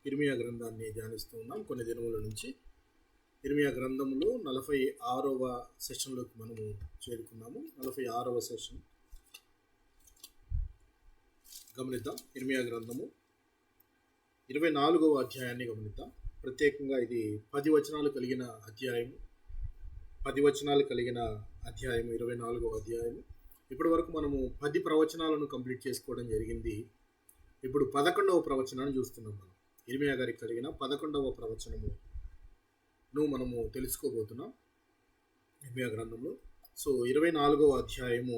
ఇర్మియా గ్రంథాన్ని ధ్యానిస్తూ ఉన్నాం కొన్ని దినముల నుంచి. ఇర్మియా గ్రంథంలో 46వ సెషన్లోకి మనము చేరుకున్నాము. 46వ సెషన్ గమనిద్దాం. ఇర్మియా గ్రంథము 24వ అధ్యాయాన్ని గమనిద్దాం. ప్రత్యేకంగా ఇది 10 వచనాలు కలిగిన అధ్యాయము. 10 వచనాలు కలిగిన అధ్యాయము 24వ అధ్యాయము. ఇప్పటి వరకు మనము 10 ప్రవచనాలను కంప్లీట్ చేసుకోవడం జరిగింది. ఇప్పుడు 11వ ప్రవచనాన్ని చూస్తున్నాం. మనం ఇర్మియా గారికి కలిగిన 11వ ప్రవచనమును మనము తెలుసుకోబోతున్నాం ఇర్మియా గ్రంథంలో. సో 24వ అధ్యాయము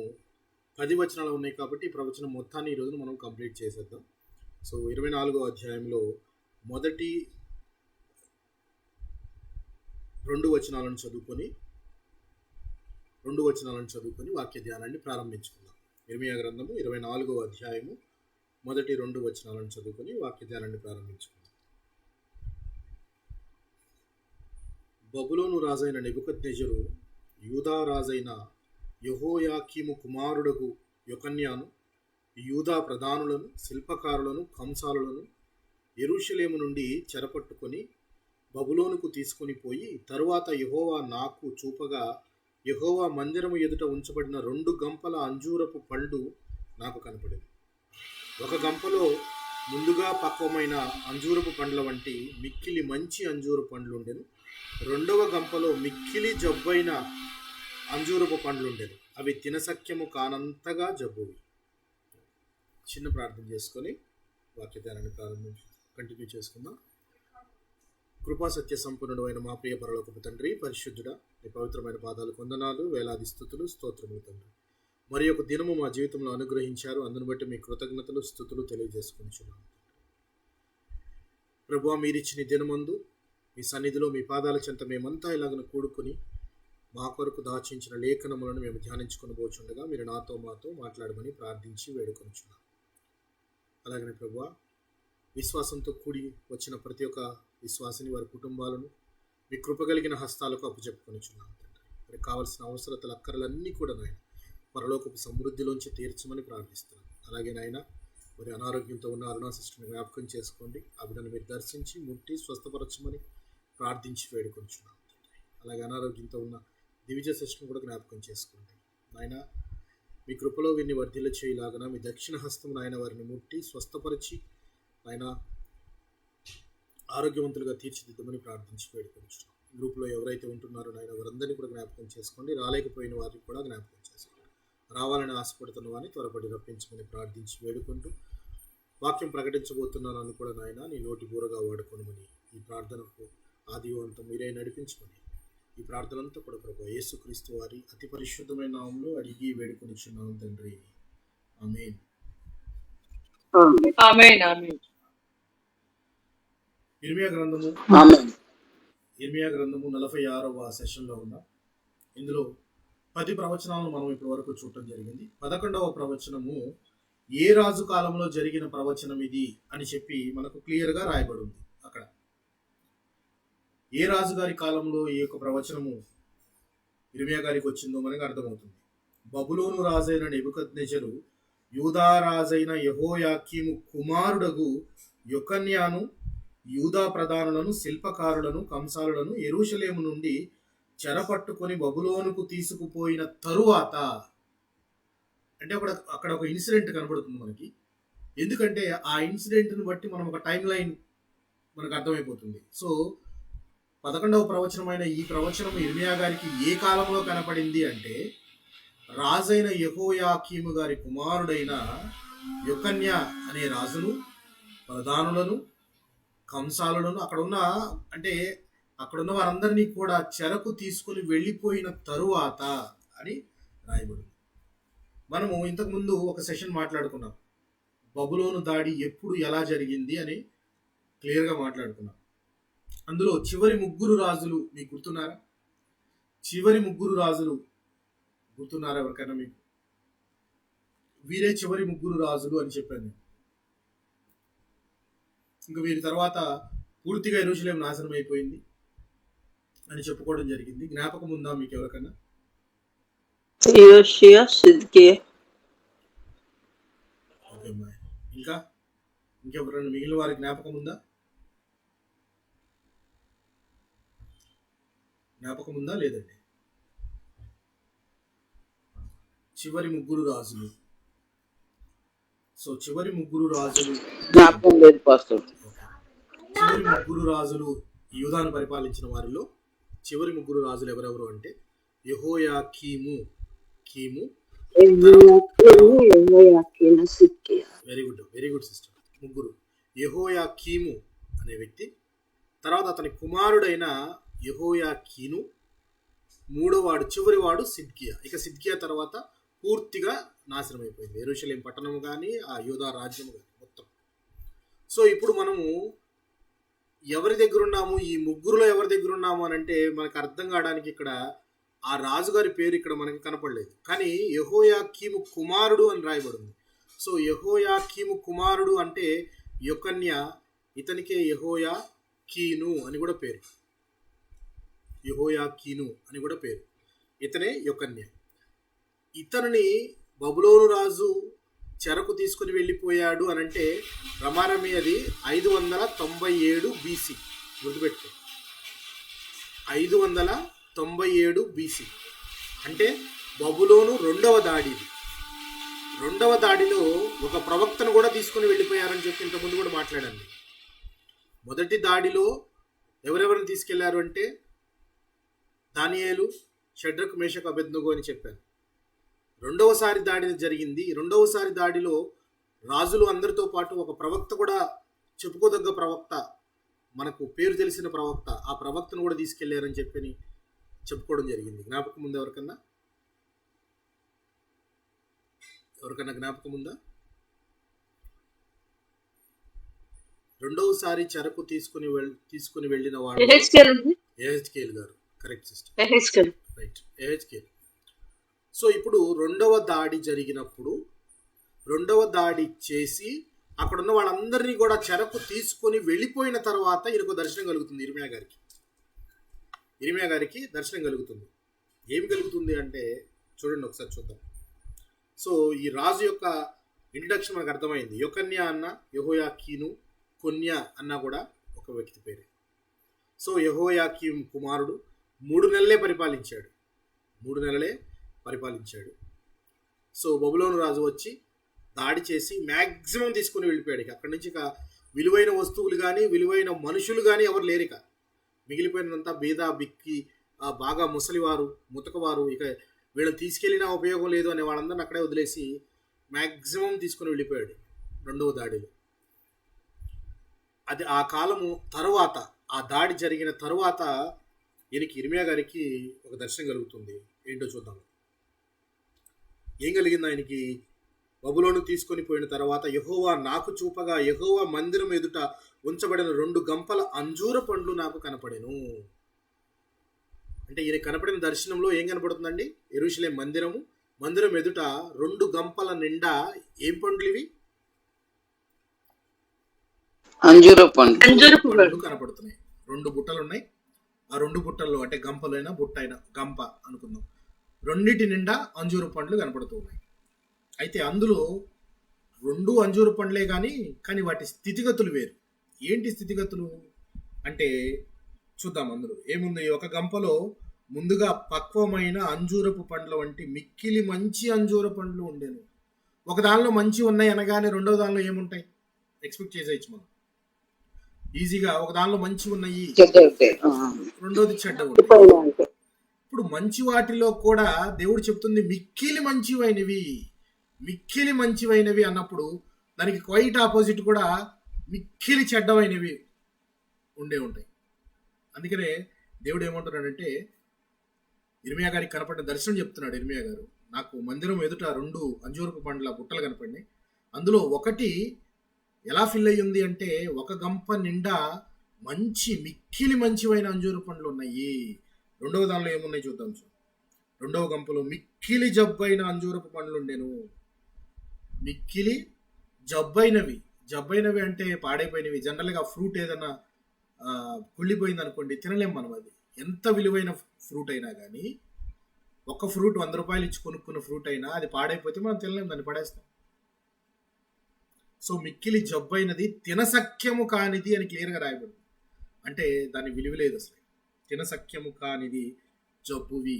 10 వచనాలు ఉన్నాయి కాబట్టి ఈ ప్రవచనం మొత్తాన్ని ఈరోజు మనం కంప్లీట్ చేసేద్దాం. సో 24వ అధ్యాయంలో మొదటి 2 వచనాలను చదువుకొని వాక్య ధ్యానాన్ని ప్రారంభించుకుందాం. ఇర్మియా గ్రంథము 24వ అధ్యాయము మొదటి 2 వచనాలను చదువుకొని వాక్య ధ్యానాన్ని ప్రారంభించుకుందాం. బబులోను రాజైన నెబుకద్నెజరు యూదా రాజైన యెహోయాకీము కుమారుడగు యొకన్యాను, యూదా ప్రధానులను, శిల్పకారులను, కంసాలులను యెరూషలేము నుండి చెరపట్టుకొని బబులోనుకు తీసుకొని పోయి, తరువాత యెహోవా నాకు చూపగా, యెహోవా మందిరము ఎదుట ఉంచబడిన 2 గంపల అంజూరపు పండు నాకు కనపడింది. ఒక గంపలో ముందుగా పక్వమైన అంజూరపు పండ్ల వంటి మిక్కిలి మంచి అంజూరపు పండ్లు ఉండెను. 2వ గంపలో మిక్కిలి జబ్బైన అంజూరపు పండ్లు ఉండెను. అవి తినసఖ్యము కానంతగా జబ్బువి. చిన్న ప్రార్థన చేసుకొని వాక్యధ్యానాన్ని కంటిన్యూ చేసుకుందాం. కృపా సత్య సంపన్నుడు అయిన మా ప్రియ పరలోకపు తండ్రి, పరిశుద్ధుడా, నీ పవిత్రమైన పాదాలు కొందనాలు, వేలాది స్తుతులు, స్తోత్రములు తండ్రి. మరి ఒక దినము మా జీవితంలో అనుగ్రహించారు. అందును బట్టి మీ కృతజ్ఞతలు, స్తుతులు తెలియజేసుకుంటున్నాను. ప్రభువా, మీరిచ్చిన దినమందు మీ సన్నిధిలో మీ పాదాల చెంత మేమంతా ఇలాగను కూడుకుని మా కొరకు దాచించిన లేఖనములను మేము ధ్యానించుకొని పోచుండగా మీరు మాతో మాట్లాడమని ప్రార్థించి వేడుకొనిచున్నాం. అలాగనే ప్రభువా, విశ్వాసంతో కూడి వచ్చిన ప్రతి ఒక్క విశ్వాసిని, వారి కుటుంబాలను మీ కృపగలిగిన హస్తాలకు అప్పచెప్పుకొనిచున్నాం తండ్రి. వారికి కావలసిన అవసరతల అక్కర్లన్నీ కూడా నాయన పరలోకపు సమృద్ధిలోంచి తీర్చమని ప్రార్థిస్తున్నాం. అలాగే నాయన, మరి అనారోగ్యంతో ఉన్న అరుణా సిస్టర్ని జ్ఞాపకం చేసుకోండి. ఆ బిడ్డను మీరు దర్శించి ముట్టి స్వస్థపరచమని ప్రార్థించి వేడుకొనిచున్నాం తండ్రి. అలాగే అనారోగ్యంతో ఉన్న దివిజ సిస్టర్ని కూడా జ్ఞాపకం చేసుకోండి నాయన. మీ కృపలో వీరిని వర్ధిల్ల చేయలాగన మీ దక్షిణ హస్తం నాయన వారిని ముట్టి స్వస్థపరిచి ఆయన ఆరోగ్యవంతులుగా తీర్చిదిద్దమని ప్రార్థించి వేడుకొనిచున్నాం. గ్రూప్లో ఎవరైతే ఉంటున్నారో నాయన వారందరినీ కూడా జ్ఞాపకం చేసుకోండి. రాలేకపోయిన వారిని కూడా జ్ఞాపకం చేసుకోండి. రావాలని ఆశపడుతున్న వారిని త్వరపడి రప్పించమని ప్రార్థించి వేడుకుంటూ, వాక్యం ప్రకటించబోతున్నానని కూడా నాయన నీ నోటి బూరగా వాడుకోనమని ఈ ప్రార్థనకు ఆదివంతం మీరే నడిపించమని ఈ ప్రార్థనంతా కూడా ప్రభు యేసుక్రీస్తు వారి అతి పరిశుద్ధమైన నామంలో అడిగి వేడుకొనిచున్నాం తండ్రి. ఆమేన్. ఇర్మియా గ్రంథము 46వ సెషన్లో ఉన్నాం. ఇందులో 10 ప్రవచనాలను మనం ఇప్పటి వరకు చూడటం జరిగింది. 11వ ప్రవచనము ఏ రాజు కాలంలో జరిగిన ప్రవచనం ఇది అని చెప్పి మనకు క్లియర్గా రాయబడి ఉంది. అక్కడ ఏ రాజు గారి కాలంలో ఈ యొక్క ప్రవచనము ఇర్మియా గారికి వచ్చిందో మనకు అర్థమవుతుంది. బబులోను రాజైన నెబుకద్నెజరు యూదా రాజైన యెహోయాకీము కుమారుడగు యొకన్యాను, యూదా ప్రధానులను, శిల్పకారులను, కంసాలులను యెరూషలేము నుండి చెరపట్టుకొని బబులోనుకు తీసుకుపోయిన తరువాత, అంటే అక్కడ ఒక ఇన్సిడెంట్ కనబడుతుంది మనకి. ఎందుకంటే ఆ ఇన్సిడెంట్ని బట్టి మనం ఒక టైం లైన్ మనకు అర్థమైపోతుంది. సో 11వ ప్రవచనమైన ఈ ప్రవచనం ఇర్మియా గారికి ఏ కాలంలో కనపడింది అంటే, రాజైన యెహోయాకీము గారి కుమారుడైన యొకన్య అనే రాజును, ప్రధానులను, కంసాలులను, అక్కడున్న వారందరినీ కూడా చెరకు తీసుకుని వెళ్ళిపోయిన తరువాత అని రాయబడింది. మనము ఇంతకుముందు ఒక సెషన్ మాట్లాడుకున్నాం. బబులోను దాడి ఎప్పుడు ఎలా జరిగింది అని క్లియర్గా మాట్లాడుకున్నాం. అందులో చివరి 3 రాజులు మీకు గుర్తున్నారా? చివరి 3 రాజులు గుర్తున్నారా ఎవరికైనా మీకు? వీరే చివరి 3 రాజులు అని చెప్పాను. ఇంకా వీరి తర్వాత పూర్తిగా యెరూషలేము నాశనం అయిపోయింది అని చెప్పుకోవడం జరిగింది. జ్ఞాపకం ఉందా మీకు ఎవరికైనా? ఇంకా ఇంకెవరైనా మిగిలిన వారి జ్ఞాపకం ఉందా? జ్ఞాపకం ఉందా లేదండి? చివరి ముగ్గురు రాజులు. సో చివరి ముగ్గురు రాజులు, జ్ఞాపకం లేదు పాస్టర్. చివరి ముగ్గురు రాజులు యూదాను పరిపాలించిన వారిలో చివరి ముగ్గురు రాజులు ఎవరెవరు అంటే యెహోయాకీము, కీము, వెరీ గుడ్ సిస్టర్. ముగ్గురు. యెహోయాకీము అనే వ్యక్తి, తర్వాత అతని కుమారుడైన యెహోయాకీను, మూడోవాడు చివరివాడు సిద్కియా. ఇక సిద్కియా తర్వాత పూర్తిగా నాశనం అయిపోయింది యెరూషలేం పట్టణము కానీ ఆ యూదా రాజ్యము కానీ మొత్తం. సో ఇప్పుడు మనము ఎవరి దగ్గర ఉన్నాము, ఈ ముగ్గురులో ఎవరి దగ్గర ఉన్నాము అని అంటే మనకు అర్థం కావడానికి ఇక్కడ ఆ రాజుగారి పేరు ఇక్కడ మనకి కనపడలేదు, కానీ యెహోయాకీము కుమారుడు అని రాయబడింది. సో యెహోయాకీము కుమారుడు అంటే యొకన్య, ఇతనికే యెహోయాకీను అని కూడా పేరు. యెహోయాకీను అని కూడా పేరు. ఇతనే యొకన్య. ఇతనిని బబులోను రాజు చెరకు తీసుకుని వెళ్ళిపోయాడు అని అంటే రమారమి అది 597 BC. గుర్తుపెట్టుకో, 597 BC అంటే బబులోను రెండవ దాడి. రెండవ దాడిలో ఒక ప్రవక్తను కూడా తీసుకుని వెళ్ళిపోయారని చెప్పి ఇంతకుముందు కూడా మాట్లాడండి. మొదటి దాడిలో ఎవరెవరిని తీసుకెళ్లారు అంటే దానియేలు, షడ్రక్, మేషక్, అబేద్నెగో అని చెప్పాను. రెండవసారి దాడి జరిగింది. రెండవసారి దాడిలో రాజులు అందరితో పాటు ఒక ప్రవక్త కూడా, చెప్పుకోదగ్గ ప్రవక్త, మనకు పేరు తెలిసిన ప్రవక్త, ఆ ప్రవక్తను కూడా తీసుకెళ్లారని చెప్పి చెప్పుకోవడం జరిగింది. జ్ఞాపకం ఉందా ఎవరికన్నా? జ్ఞాపకం ఉందా? రెండవసారి చెరకు తీసుకుని వెళ్ళిన వాడు యెహెజ్కేలు గారు. కరెక్ట్ సిస్టర్, రైట్, యెహెజ్కేలు. సో ఇప్పుడు రెండవ దాడి జరిగినప్పుడు, రెండవ దాడి చేసి అక్కడున్న వాళ్ళందరినీ కూడా చెరకు తీసుకొని వెళ్ళిపోయిన తర్వాత ఈయనకు దర్శనం కలుగుతుంది. ఇర్మియా గారికి దర్శనం కలుగుతుంది. ఏం కలుగుతుంది అంటే చూడండి, ఒకసారి చూద్దాం. సో ఈ రాజు యొక్క ఇంట్రడక్షన్ మనకు అర్థమైంది. యొకన్య అన్న, యెహోయాకీను, కొన్య అన్న కూడా ఒక వ్యక్తి పేరే. సో యెహోయాకీం కుమారుడు 3 నెలలే పరిపాలించాడు. 3 నెలలే పరిపాలించాడు. సో బబులోను రాజు వచ్చి దాడి చేసి మ్యాక్సిమం తీసుకుని వెళ్ళిపోయాడు. అక్కడి నుంచి ఇక విలువైన వస్తువులు కానీ విలువైన మనుషులు కానీ ఎవరు లేరు. ఇక మిగిలిపోయినంతా బీద, బిక్కి, బాగా ముసలివారు, ముతకవారు, ఇక వీళ్ళని తీసుకెళ్ళినా ఉపయోగం లేదు అనే వాళ్ళందరిని అక్కడే వదిలేసి మ్యాక్సిమం తీసుకుని వెళ్ళిపోయాడు రెండవ దాడిలో. అది ఆ కాలము తరువాత, ఆ దాడి జరిగిన తరువాత ఈయనకి, ఇర్మియా గారికి ఒక దర్శనం కలుగుతుంది. ఏంటో చూద్దాం. ఏం కలిగింది ఆయనకి? బబులోను తీసుకొని పోయిన తర్వాత యెహోవా నాకు చూపగా, యెహోవా మందిరం ఎదుట ఉంచబడిన 2 గంపల అంజూర పండ్లు నాకు కనపడెను. అంటే ఈయన కనపడిన దర్శనంలో ఏం కనపడుతుందండి? యెరూషలేం మందిరం ఎదుట 2 గంపల నిండా ఏం పండ్లు ఇవి? అంజూర పండ్లు కనపడుతున్నాయి. 2 బుట్టలు ఉన్నాయి. ఆ 2 బుట్టల్లో, అంటే గంపలైనా బుట్టైనా, గంప అనుకుందాం, రెండిటి నిండా అంజూర పండ్లు కనపడుతూ ఉన్నాయి. అయితే అందులో 2 అంజూర పండ్లే కానీ వాటి స్థితిగతులు వేరు. ఏంటి స్థితిగతులు అంటే చూద్దాం. అందులో ఏముంది? ఒక గంపలో ముందుగా పక్వమైన అంజూరపు పండ్ల వంటి మిక్కిలి మంచి అంజూర పండ్లు ఉండేను. ఒక దానిలో మంచి ఉన్నాయి అనగానే రెండవ దానిలో ఏముంటాయి ఎక్స్పెక్ట్ చేసేయచ్చు మనం ఈజీగా. ఒక దానిలో మంచి ఉన్నాయి, రెండోది చెడ్డ ఉంటాయి. ఇప్పుడు మంచి వాటిలో కూడా దేవుడు చెప్తుంది మిక్కిలి మంచివైనవి అన్నప్పుడు దానికి క్వైట్ ఆపోజిట్ కూడా మిక్కిలి చెడ్డమైనవి ఉంటాయి. అందుకనే దేవుడు ఏమంటున్నాడంటే, ఇర్మియా గారికి కనపడిన దర్శనం చెప్తున్నాడు. ఇర్మియా గారు, నాకు మందిరం ఎదుట 2 అంజూరపు పండ్ల బుట్టలు కనపడినాయి. అందులో ఒకటి ఎలా ఫిల్ అయ్యింది అంటే, ఒక గంప నిండా మిక్కిలి మంచివైన అంజూర పండ్లు ఉన్నాయి. రెండవ దానిలో ఏమున్నాయి చూద్దాం. రెండవ గంపలో మిక్కిలి జబ్బైన అంజూరపు పండ్లు ఉండేను. మిక్కిలి జబ్బైనవి అంటే పాడైపోయినవి. జనరల్గా ఫ్రూట్ ఏదైనా కుళ్ళిపోయింది అనుకోండి, తినలేం మనం. అది ఎంత విలువైన ఫ్రూట్ అయినా కానీ, ఒక్క ఫ్రూట్ 100 రూపాయలు ఇచ్చి కొనుక్కున్న ఫ్రూట్ అయినా అది పాడైపోతే మనం తినలేం, దాన్ని పడేస్తాం. సో మిక్కిలి జబ్బైనది, తినసఖ్యము కానిది అని క్లియర్గా రాయబడింది. అంటే దాని విలువ లేదు అసలు. తినసఖ్యము కానిది జబ్బువి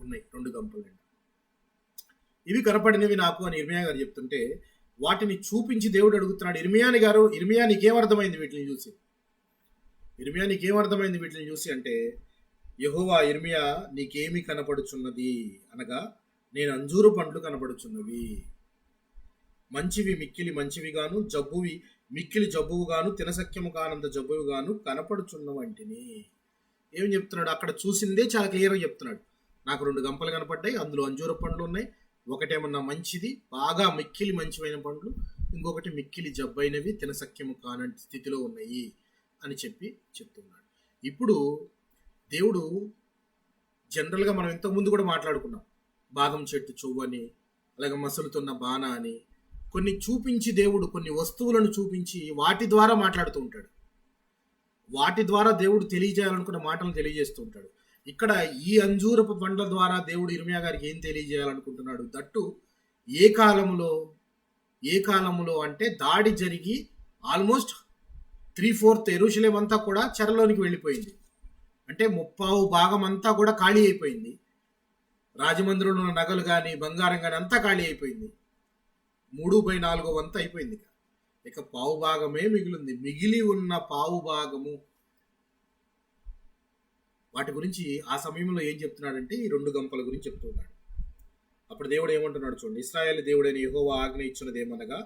ఉన్నాయి 2 గంపలు. ఇవి కనపడినవి నాకు అని ఇర్మియా గారు చెప్తుంటే వాటిని చూపించి దేవుడు అడుగుతున్నాడు, ఇర్మియా నీకేమర్థమైంది వీటిని చూసి? ఇర్మియా నీకేమర్థమైంది వీటిని చూసి అంటే, యెహోవా ఇర్మియా నీకేమి కనపడుచున్నది అనగా, నేను అంజూరు పండ్లు కనపడుచున్నవి, మంచివి మిక్కిలి మంచివిగాను, జబ్బువి మిక్కిలి జబ్బువుగాను, తినసఖ్యము కానంత జబ్బువుగాను కనపడుచున్న వంటిని. ఏం చెప్తున్నాడు? అక్కడ చూసిందే చాలా క్లియర్గా చెప్తున్నాడు. నాకు 2 గంపలు కనపడ్డాయి, అందులో అంజూర పండ్లు ఉన్నాయి. ఒకటేమన్నా మంచిది, బాగా మిక్కిలి మంచివైన పండ్లు, ఇంకొకటి మిక్కిలి జబ్బైనవి, తినసఖ్యము కానంటి స్థితిలో ఉన్నాయి అని చెప్తున్నాడు. ఇప్పుడు దేవుడు జనరల్గా మనం ఇంతకుముందు కూడా మాట్లాడుకున్నాం, బాదం చెట్టు చెవు అని, అలాగే మసలుతున్న బాణ అని, కొన్ని చూపించి దేవుడు కొన్ని వస్తువులను చూపించి వాటి ద్వారా మాట్లాడుతూ ఉంటాడు. వాటి ద్వారా దేవుడు తెలియజేయాలనుకున్న మాటలను తెలియజేస్తూ ఉంటాడు. ఇక్కడ ఈ అంజూరపు పండ్ల ద్వారా దేవుడు ఇర్మియా గారికి ఏం తెలియజేయాలనుకుంటున్నాడు? దట్టు ఏ కాలములో అంటే దాడి జరిగి ఆల్మోస్ట్ 3/4 యెరూషలేం అంతా కూడా చెరలోనికి వెళ్ళిపోయింది. అంటే 30% అంతా కూడా ఖాళీ అయిపోయింది. రాజమందిరంలో ఉన్న నగలు కానీ బంగారం కానీ అంతా ఖాళీ అయిపోయింది. 3/4 వంతు అయిపోయింది. ఇక పావు భాగమే మిగిలింది. మిగిలి ఉన్న పావు భాగము, వాటి గురించి ఆ సమయంలో ఏం చెప్తున్నాడంటే ఈ 2 గంపల గురించి చెప్తున్నాడు. అప్పుడు దేవుడు ఏమంటున్నాడు చూడండి, ఇశ్రాయేలు దేవుడైన యెహోవా ఆజ్ఞ ఇచ్చినది ఏమనగా,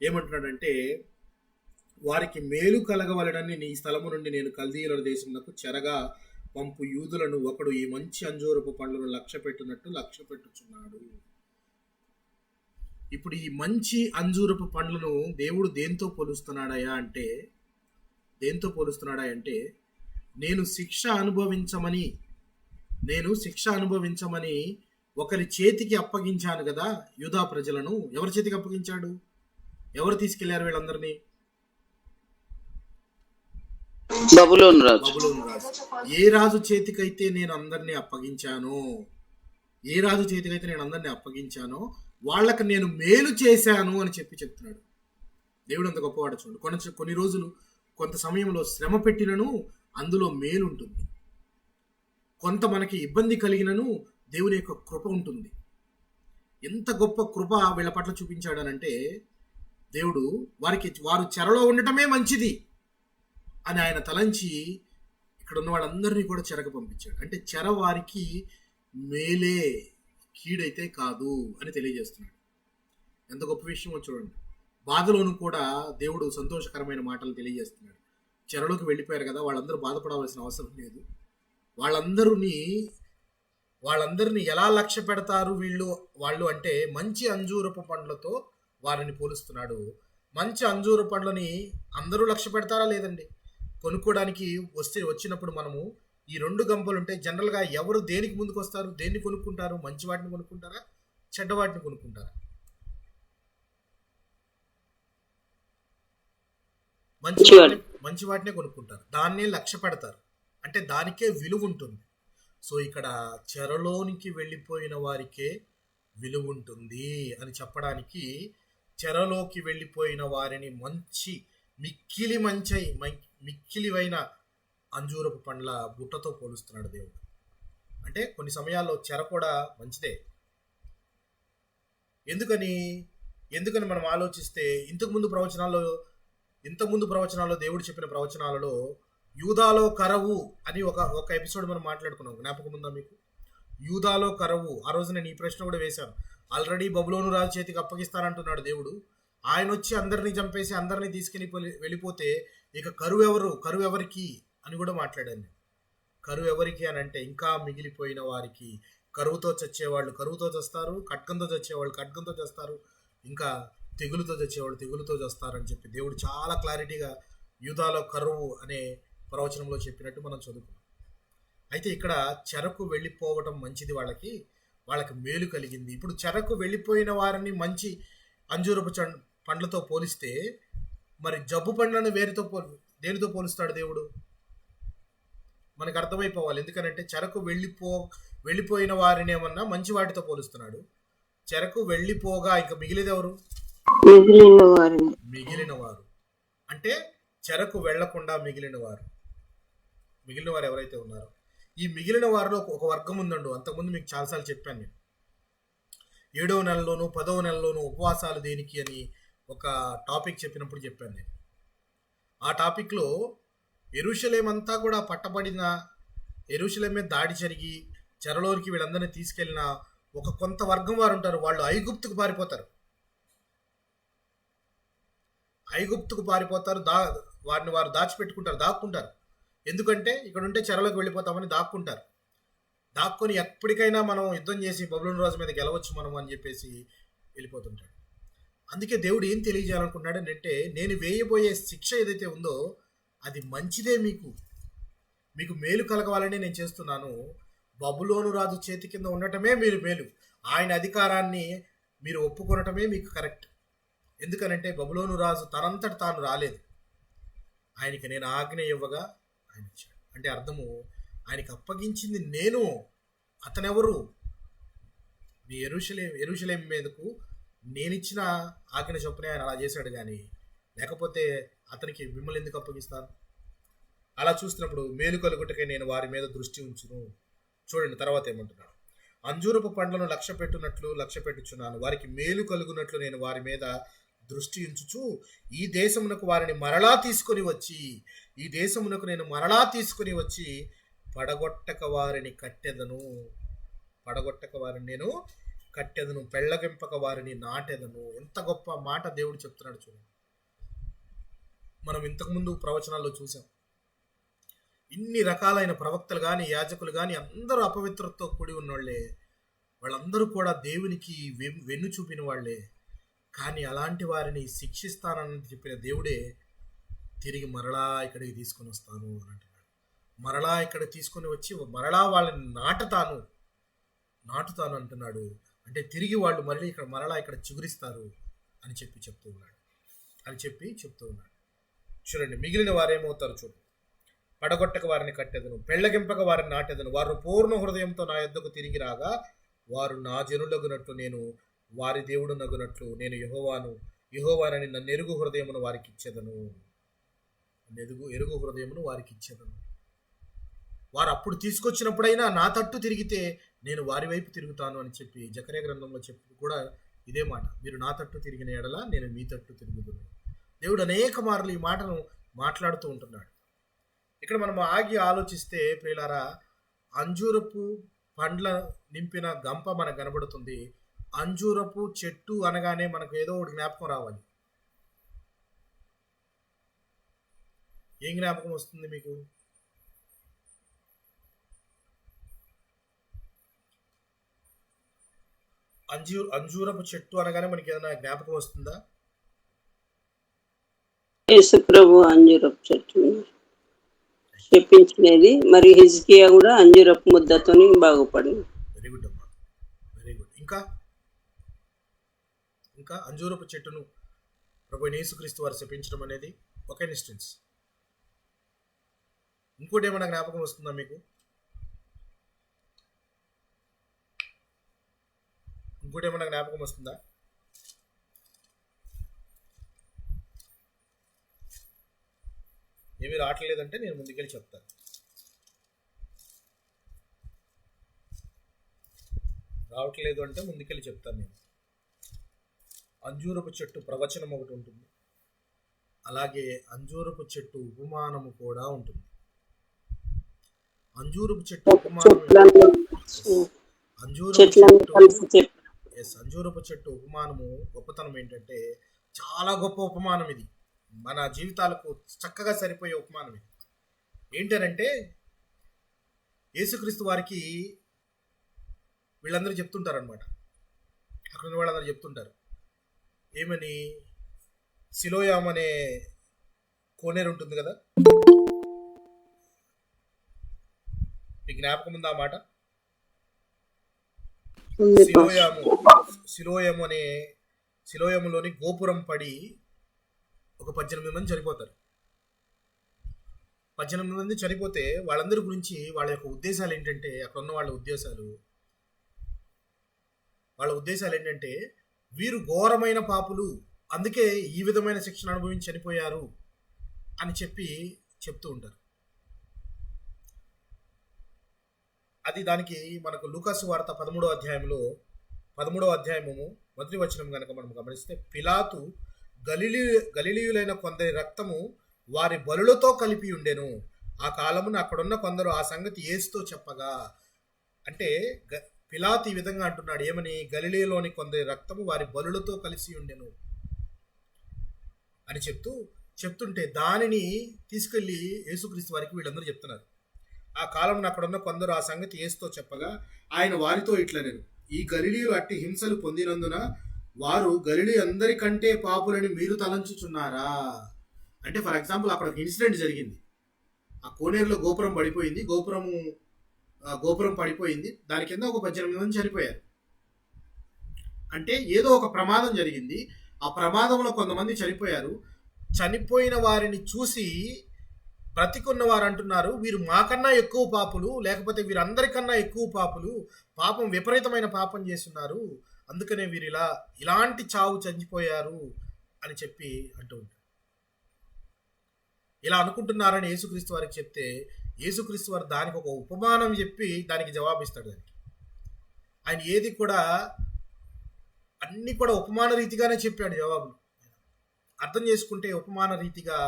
ఏమంటున్నాడంటే, వారికి మేలు కలగవలెనని నీ స్థలము నుండి నేను కల్దీయుల దేశమునకు చెరగా పంపు యూదులను ఒకడు ఈ మంచి అంజూరపు పండ్లను లక్ష్య పెట్టుచున్నాడు. ఇప్పుడు ఈ మంచి అంజూరపు పండ్లను దేవుడు దేంతో పోలుస్తున్నాడా అంటే నేను శిక్ష అనుభవించమని ఒకరి చేతికి అప్పగించాను కదా యూదా ప్రజలను. ఎవరి చేతికి అప్పగించాడు? ఎవరు తీసుకెళ్లారు వీళ్ళందరినీ? బబులోను రాజు. ఏ రాజు చేతికైతే నేను అందరినీ అప్పగించానో వాళ్ళకి నేను మేలు చేశాను అని చెప్తున్నాడు. దేవుడు అంత గొప్పవాడు చూడండి. కొన్ని రోజులు కొంత సమయంలో శ్రమ పెట్టినను అందులో మేలు ఉంటుంది. కొంత మనకి ఇబ్బంది కలిగినను దేవుని యొక్క కృప ఉంటుంది. ఎంత గొప్ప కృప వీళ్ళ పట్ల చూపించాడనంటే, దేవుడు వారు చెరలో ఉండటమే మంచిది అని ఆయన తలంచి ఇక్కడ ఉన్న వాళ్ళందరినీ కూడా చెరకు పంపించాడు. అంటే చెర వారికి మేలే, కీడైతే కాదు అని తెలియజేస్తున్నాడు. ఎంత గొప్ప విషయమో చూడండి. బాధలోను కూడా దేవుడు సంతోషకరమైన మాటలు తెలియజేస్తున్నాడు. చెరలోకి వెళ్ళిపోయారు కదా, వాళ్ళందరూ బాధపడవలసిన అవసరం లేదు. వాళ్ళందరినీ ఎలా లక్ష్య పెడతారు వాళ్ళు అంటే మంచి అంజూరపు పండ్లతో వారిని పోలుస్తున్నాడు. మంచి అంజూర పండ్లని అందరూ లక్ష్య పెడతారా? లేదండి. కొనుక్కోవడానికి వచ్చినప్పుడు మనము ఈ 2 గంపలు ఉంటే జనరల్గా ఎవరు దేనికి ముందుకు వస్తారు? దేన్ని కొనుక్కుంటారు? మంచి వాటిని కొనుక్కుంటారా? చెడ్డ వాటిని కొనుక్కుంటారా? మంచి వాటినే కొనుక్కుంటారు. దాన్నే లక్ష్య పెడతారు. అంటే దానికే విలువ ఉంటుంది. సో ఇక్కడ చెరలోనికి వెళ్ళిపోయిన వారికే విలువ ఉంటుంది అని చెప్పడానికి, చెరలోకి వెళ్ళిపోయిన వారిని మిక్కిలివైన అంజూరపు పండ్ల బుట్టతో పోలుస్తున్నాడు దేవుడు. అంటే కొన్ని సమయాల్లో చెర కూడా మంచిదే. ఎందుకని మనం ఆలోచిస్తే ఇంతకుముందు ప్రవచనాల్లో దేవుడు చెప్పిన ప్రవచనాలలో యూదాలో కరవు అని ఒక ఎపిసోడ్ మనం మాట్లాడుకున్నాం. జ్ఞాపకం ఉందా మీకు? యూదాలో కరవు. ఆ రోజు నేను ఈ ప్రశ్న కూడా వేశాను. ఆల్రెడీ బబులోను రాజు చేతికి అప్పగిస్తానంటున్నాడు దేవుడు. ఆయన వచ్చి అందరినీ చంపేసి అందరినీ తీసుకెళ్ళి వెళ్ళిపోతే ఇక కరువు ఎవరికి అని కూడా మాట్లాడాను. కరువు ఎవరికి అని అంటే, ఇంకా మిగిలిపోయిన వారికి. కరువుతో చచ్చేవాళ్ళు కరువుతో చస్తారు, ఖడ్గంతో చచ్చేవాళ్ళు ఖడ్గంతో చేస్తారు, ఇంకా తెగులుతో చచ్చేవాళ్ళు తెగులుతో చేస్తారు అని చెప్పి దేవుడు చాలా క్లారిటీగా యూదాలో కరువు అనే ప్రవచనంలో చెప్పినట్టు మనం చదువుకున్నాం. అయితే ఇక్కడ చెరకు వెళ్ళిపోవటం మంచిది, వాళ్ళకి మేలు కలిగింది. ఇప్పుడు చెరకు వెళ్ళిపోయిన వారిని మంచి అంజూరపు పండ్లతో పోలిస్తే మరి జబ్బు పండ్లను దేనితో పోలుస్తాడు దేవుడు? మనకు అర్థమైపోవాలి. ఎందుకనంటే చెరకు వెళ్ళిపోయిన వారిని ఏమన్నా మంచి వాటితో పోలుస్తున్నాడు. చెరకు వెళ్ళిపోగా ఇంకా మిగిలినవారు అంటే చెరకు వెళ్లకుండా మిగిలిన వారు ఎవరైతే ఉన్నారో. ఈ మిగిలిన వారిలో ఒక వర్గం ఉందండు. అంతకుముందు మీకు చాలాసార్లు చెప్పాను నేను. 7వ నెలలోను 10వ నెలలోను ఉపవాసాలు దేనికి అని ఒక టాపిక్ చెప్పినప్పుడు చెప్పాను నేను. ఆ టాపిక్లో యెరూషలేం అంతా కూడా పట్టబడిన, యెరూషలేం మీద దాడి జరిగి చెరలోనికి వీళ్ళందరినీ తీసుకెళ్ళిన ఒక కొంత వర్గం వారు ఉంటారు. వాళ్ళు ఐగుప్తుకు పారిపోతారు. వారిని వారు దాచిపెట్టుకుంటారు, దాక్కుంటారు. ఎందుకంటే ఇక్కడ ఉంటే చెరలోకి వెళ్ళిపోతామని దాక్కుంటారు. దాక్కొని ఎప్పటికైనా మనం యుద్ధం చేసి బబులోను రాజు మీద గెలవచ్చు మనం అని చెప్పేసి వెళ్ళిపోతుంటాడు. అందుకే దేవుడు ఏం తెలియజేయాలనుకున్నాడు అంటే, నేను వేయబోయే శిక్ష ఏదైతే ఉందో అది మంచిదే, మీకు మేలు కలగవాలని నేను చేస్తున్నాను. బబులోను రాజు చేతి కింద ఉండటమే మీరు మేలు. ఆయన అధికారాన్ని మీరు ఒప్పుకొనటమే మీకు కరెక్ట్. ఎందుకనంటే బబులోను రాజు తనంతట తాను రాలేదు. ఆయనకి నేను ఆజ్ఞ ఇవ్వగా ఆయన ఇచ్చాడు. అంటే అర్థము, ఆయనకి అప్పగించింది నేను. అతనెవరు? మీ యెరూషలేం మీదకు నేనిచ్చిన ఆజ్ఞ చొప్పునే ఆయన అలా చేశాడు. కానీ లేకపోతే అతనికి మిమ్మల్ని ఎందుకు అప్పగిస్తాను? అలా చూస్తున్నప్పుడు మేలు కలుగుటకై నేను వారి మీద దృష్టి ఉంచును. చూడండి తర్వాత ఏమంటున్నాడు. అంజూరపు పండ్లను లక్ష్య పెట్టుచున్నాను. వారికి మేలు కలుగునట్లు నేను వారి మీద దృష్టి ఉంచుచు ఈ దేశమునకు వారిని మరలా తీసుకొని వచ్చి, పడగొట్టక వారిని నేను కట్టెదను, పెళ్ళగింపక వారిని నాటెదను. ఎంత గొప్ప మాట దేవుడు చెప్తున్నాడు చూడండి. మనం ఇంతకుముందు ప్రవచనాల్లో చూసాం. ఇన్ని రకాలైన ప్రవక్తలు కానీ యాజకులు కానీ అందరూ అపవిత్రతతో కూడి ఉన్నవాళ్లే. వాళ్ళందరూ కూడా దేవునికి వెన్ను చూపిన వాళ్లే. కానీ అలాంటి వారిని శిక్షిస్తానని చెప్పిన దేవుడే తిరిగి మరలా ఇక్కడికి తీసుకొని వస్తాను అని అంటున్నాడు. మరలా ఇక్కడ తీసుకొని వచ్చి మరలా వాళ్ళని నాటుతాను అంటున్నాడు. అంటే తిరిగి వాళ్ళు మరలా ఇక్కడ చిగురిస్తారు అని చెప్తూ ఉన్నాడు. చూడండి, మిగిలిన వారేమవుతారు చూడండి. పడగొట్టక వారిని కట్టెదను, పెళ్ళగింపక వారిని నాటెదను. వారు పూర్ణ హృదయంతో నా యొద్దకు తిరిగి రాగా వారు నా జనులగునట్లు, నేను వారి దేవుడు నగునట్లు నేను యెహోవానని నన్ను ఎరుగు హృదయమును వారికి ఇచ్చేదను. వారు అప్పుడు తీసుకొచ్చినప్పుడైనా నా తట్టు తిరిగితే నేను వారి వైపు తిరుగుతాను అని చెప్పి జకర్యా గ్రంథంలో చెప్పి కూడా ఇదే మాట. మీరు నా తట్టు తిరిగిన ఎడల నేను మీ తట్టు తిరుగుతున్నాను. దేవుడు అనేక మార్లు ఈ మాటను మాట్లాడుతూ ఉంటున్నాడు. ఇక్కడ మనం ఆగి ఆలోచిస్తే ప్రియులారా, అంజూరపు పండ్ల నింపిన గంప మనకు కనబడుతుంది. అంజూరపు చెట్టు అనగానే మనకు ఏదో ఒకటి జ్ఞాపకం రావాలి. ఏం జ్ఞాపకం వస్తుంది మీకు? అంజూరపు చెట్టు అనగానే మనకి ఏదైనా జ్ఞాపకం వస్తుందా? యేసు ప్రభు అంజూరపు చెట్టు చెప్పించినది. మరి హిజ్కియా కూడా అంజూరపు ముద్దతోని బాగుపడింది. వెరీ గుడ్ అమ్మా, వెరీ గుడ్. ఇంకా అంజూరపు చెట్టును ప్రభు యేసుక్రీస్తు వారు శపించడం అనేది ఒక ఇన్స్టెన్స్. ఇంకోటి ఏమైనా జ్ఞాపకం వస్తుందా మీకు? ఏమీ రావట్లేదంటే నేను ముందుకెళ్ళి చెప్తాను. రావట్లేదు అంటే ముందుకెళ్ళి చెప్తాను నేను. అంజూరపు చెట్టు ప్రవచనం ఒకటి ఉంటుంది, అలాగే అంజూరపు చెట్టు ఉపమానము కూడా ఉంటుంది. అంజూరపు చెట్టు ఉపమానము గొప్పతనం ఏంటంటే, చాలా గొప్ప ఉపమానం ఇది. మన జీవితాలకు చక్కగా సరిపోయే ఉపమానం ఇది. ఏంటనంటే, యేసుక్రీస్తు వారికి వీళ్ళందరూ చెప్తుంటారనమాట. అక్కడ ఉన్న వాళ్ళందరూ చెప్తుంటారు ఏమని, సిలోయాం అనే కోనేరు ఉంటుంది కదా, మీకు జ్ఞాపకం ఉందా ఆ మాట? సిలోయములోని గోపురం పడి ఒక 18 మంది చనిపోతారు. 18 మంది చనిపోతే వాళ్ళందరి గురించి వాళ్ళ యొక్క ఉద్దేశాలు ఏంటంటే, అక్కడ ఉన్న వాళ్ళ ఉద్దేశాలు ఏంటంటే, వీరు ఘోరమైన పాపులు, అందుకే ఈ విధమైన శిక్షణ అనుభవించి చనిపోయారు అని చెప్తూ ఉంటారు. అది దానికి మనకు లూకాసు వార్త 13వ అధ్యాయము మొదటి వచనం కనుక మనం గమనిస్తే, పిలాతు గలిలీయులైన కొందరి రక్తము వారి బలులతో కలిపి ఉండెను. ఆ కాలమున అక్కడున్న కొందరు ఆ సంగతి యేసుతో చెప్పగా, అంటే పిలాతు ఈ విధంగా అంటున్నాడు, ఏమని? గలిలీలోని కొందరి రక్తము వారి బలులతో కలిసి ఉండెను అని చెప్తుంటే దానిని తీసుకెళ్లి యేసుక్రీస్తు వారికి వీళ్ళందరూ చెప్తున్నారు. ఆ కాలంలో అక్కడున్న కొందరు ఆ సంగతి యేసుతో చెప్పగా, ఆయన వారితో ఇట్లనెను, ఈ గలిలీయులు అట్టి హింసలు పొందినందున వారు గలిలీ అందరికంటే పాపులని మీరు తలంచుచున్నారా? అంటే ఫర్ ఎగ్జాంపుల్ అక్కడ ఒక ఇన్సిడెంట్ జరిగింది. ఆ కోనేరులో గోపురం పడిపోయింది. గోపురం పడిపోయింది. దాని కింద ఒక 18 మంది చనిపోయారు. అంటే ఏదో ఒక ప్రమాదం జరిగింది. ఆ ప్రమాదంలో కొంతమంది చనిపోయారు. చనిపోయిన వారిని చూసి బ్రతికున్న వారు అంటున్నారు, వీరు మాకన్నా ఎక్కువ పాపులు, లేకపోతే వీరందరికన్నా ఎక్కువ పాపులు, పాపం విపరీతమైన పాపం చేస్తున్నారు, అందుకనే వీరు ఇలాంటి చావు చనిపోయారు అని చెప్పి అంటూ ఉంటారు. ఇలా అనుకుంటున్నారని యేసుక్రీస్తు వారికి చెప్తే, యేసుక్రీస్తు వారు దానికి ఒక ఉపమానం చెప్పి దానికి జవాబిస్తాడు. ఆయన ఏది కూడా అన్ని కూడా ఉపమాన రీతిగానే చెప్పాడు జవాబులు. అర్థం చేసుకుంటే ఉపమాన రీతిగా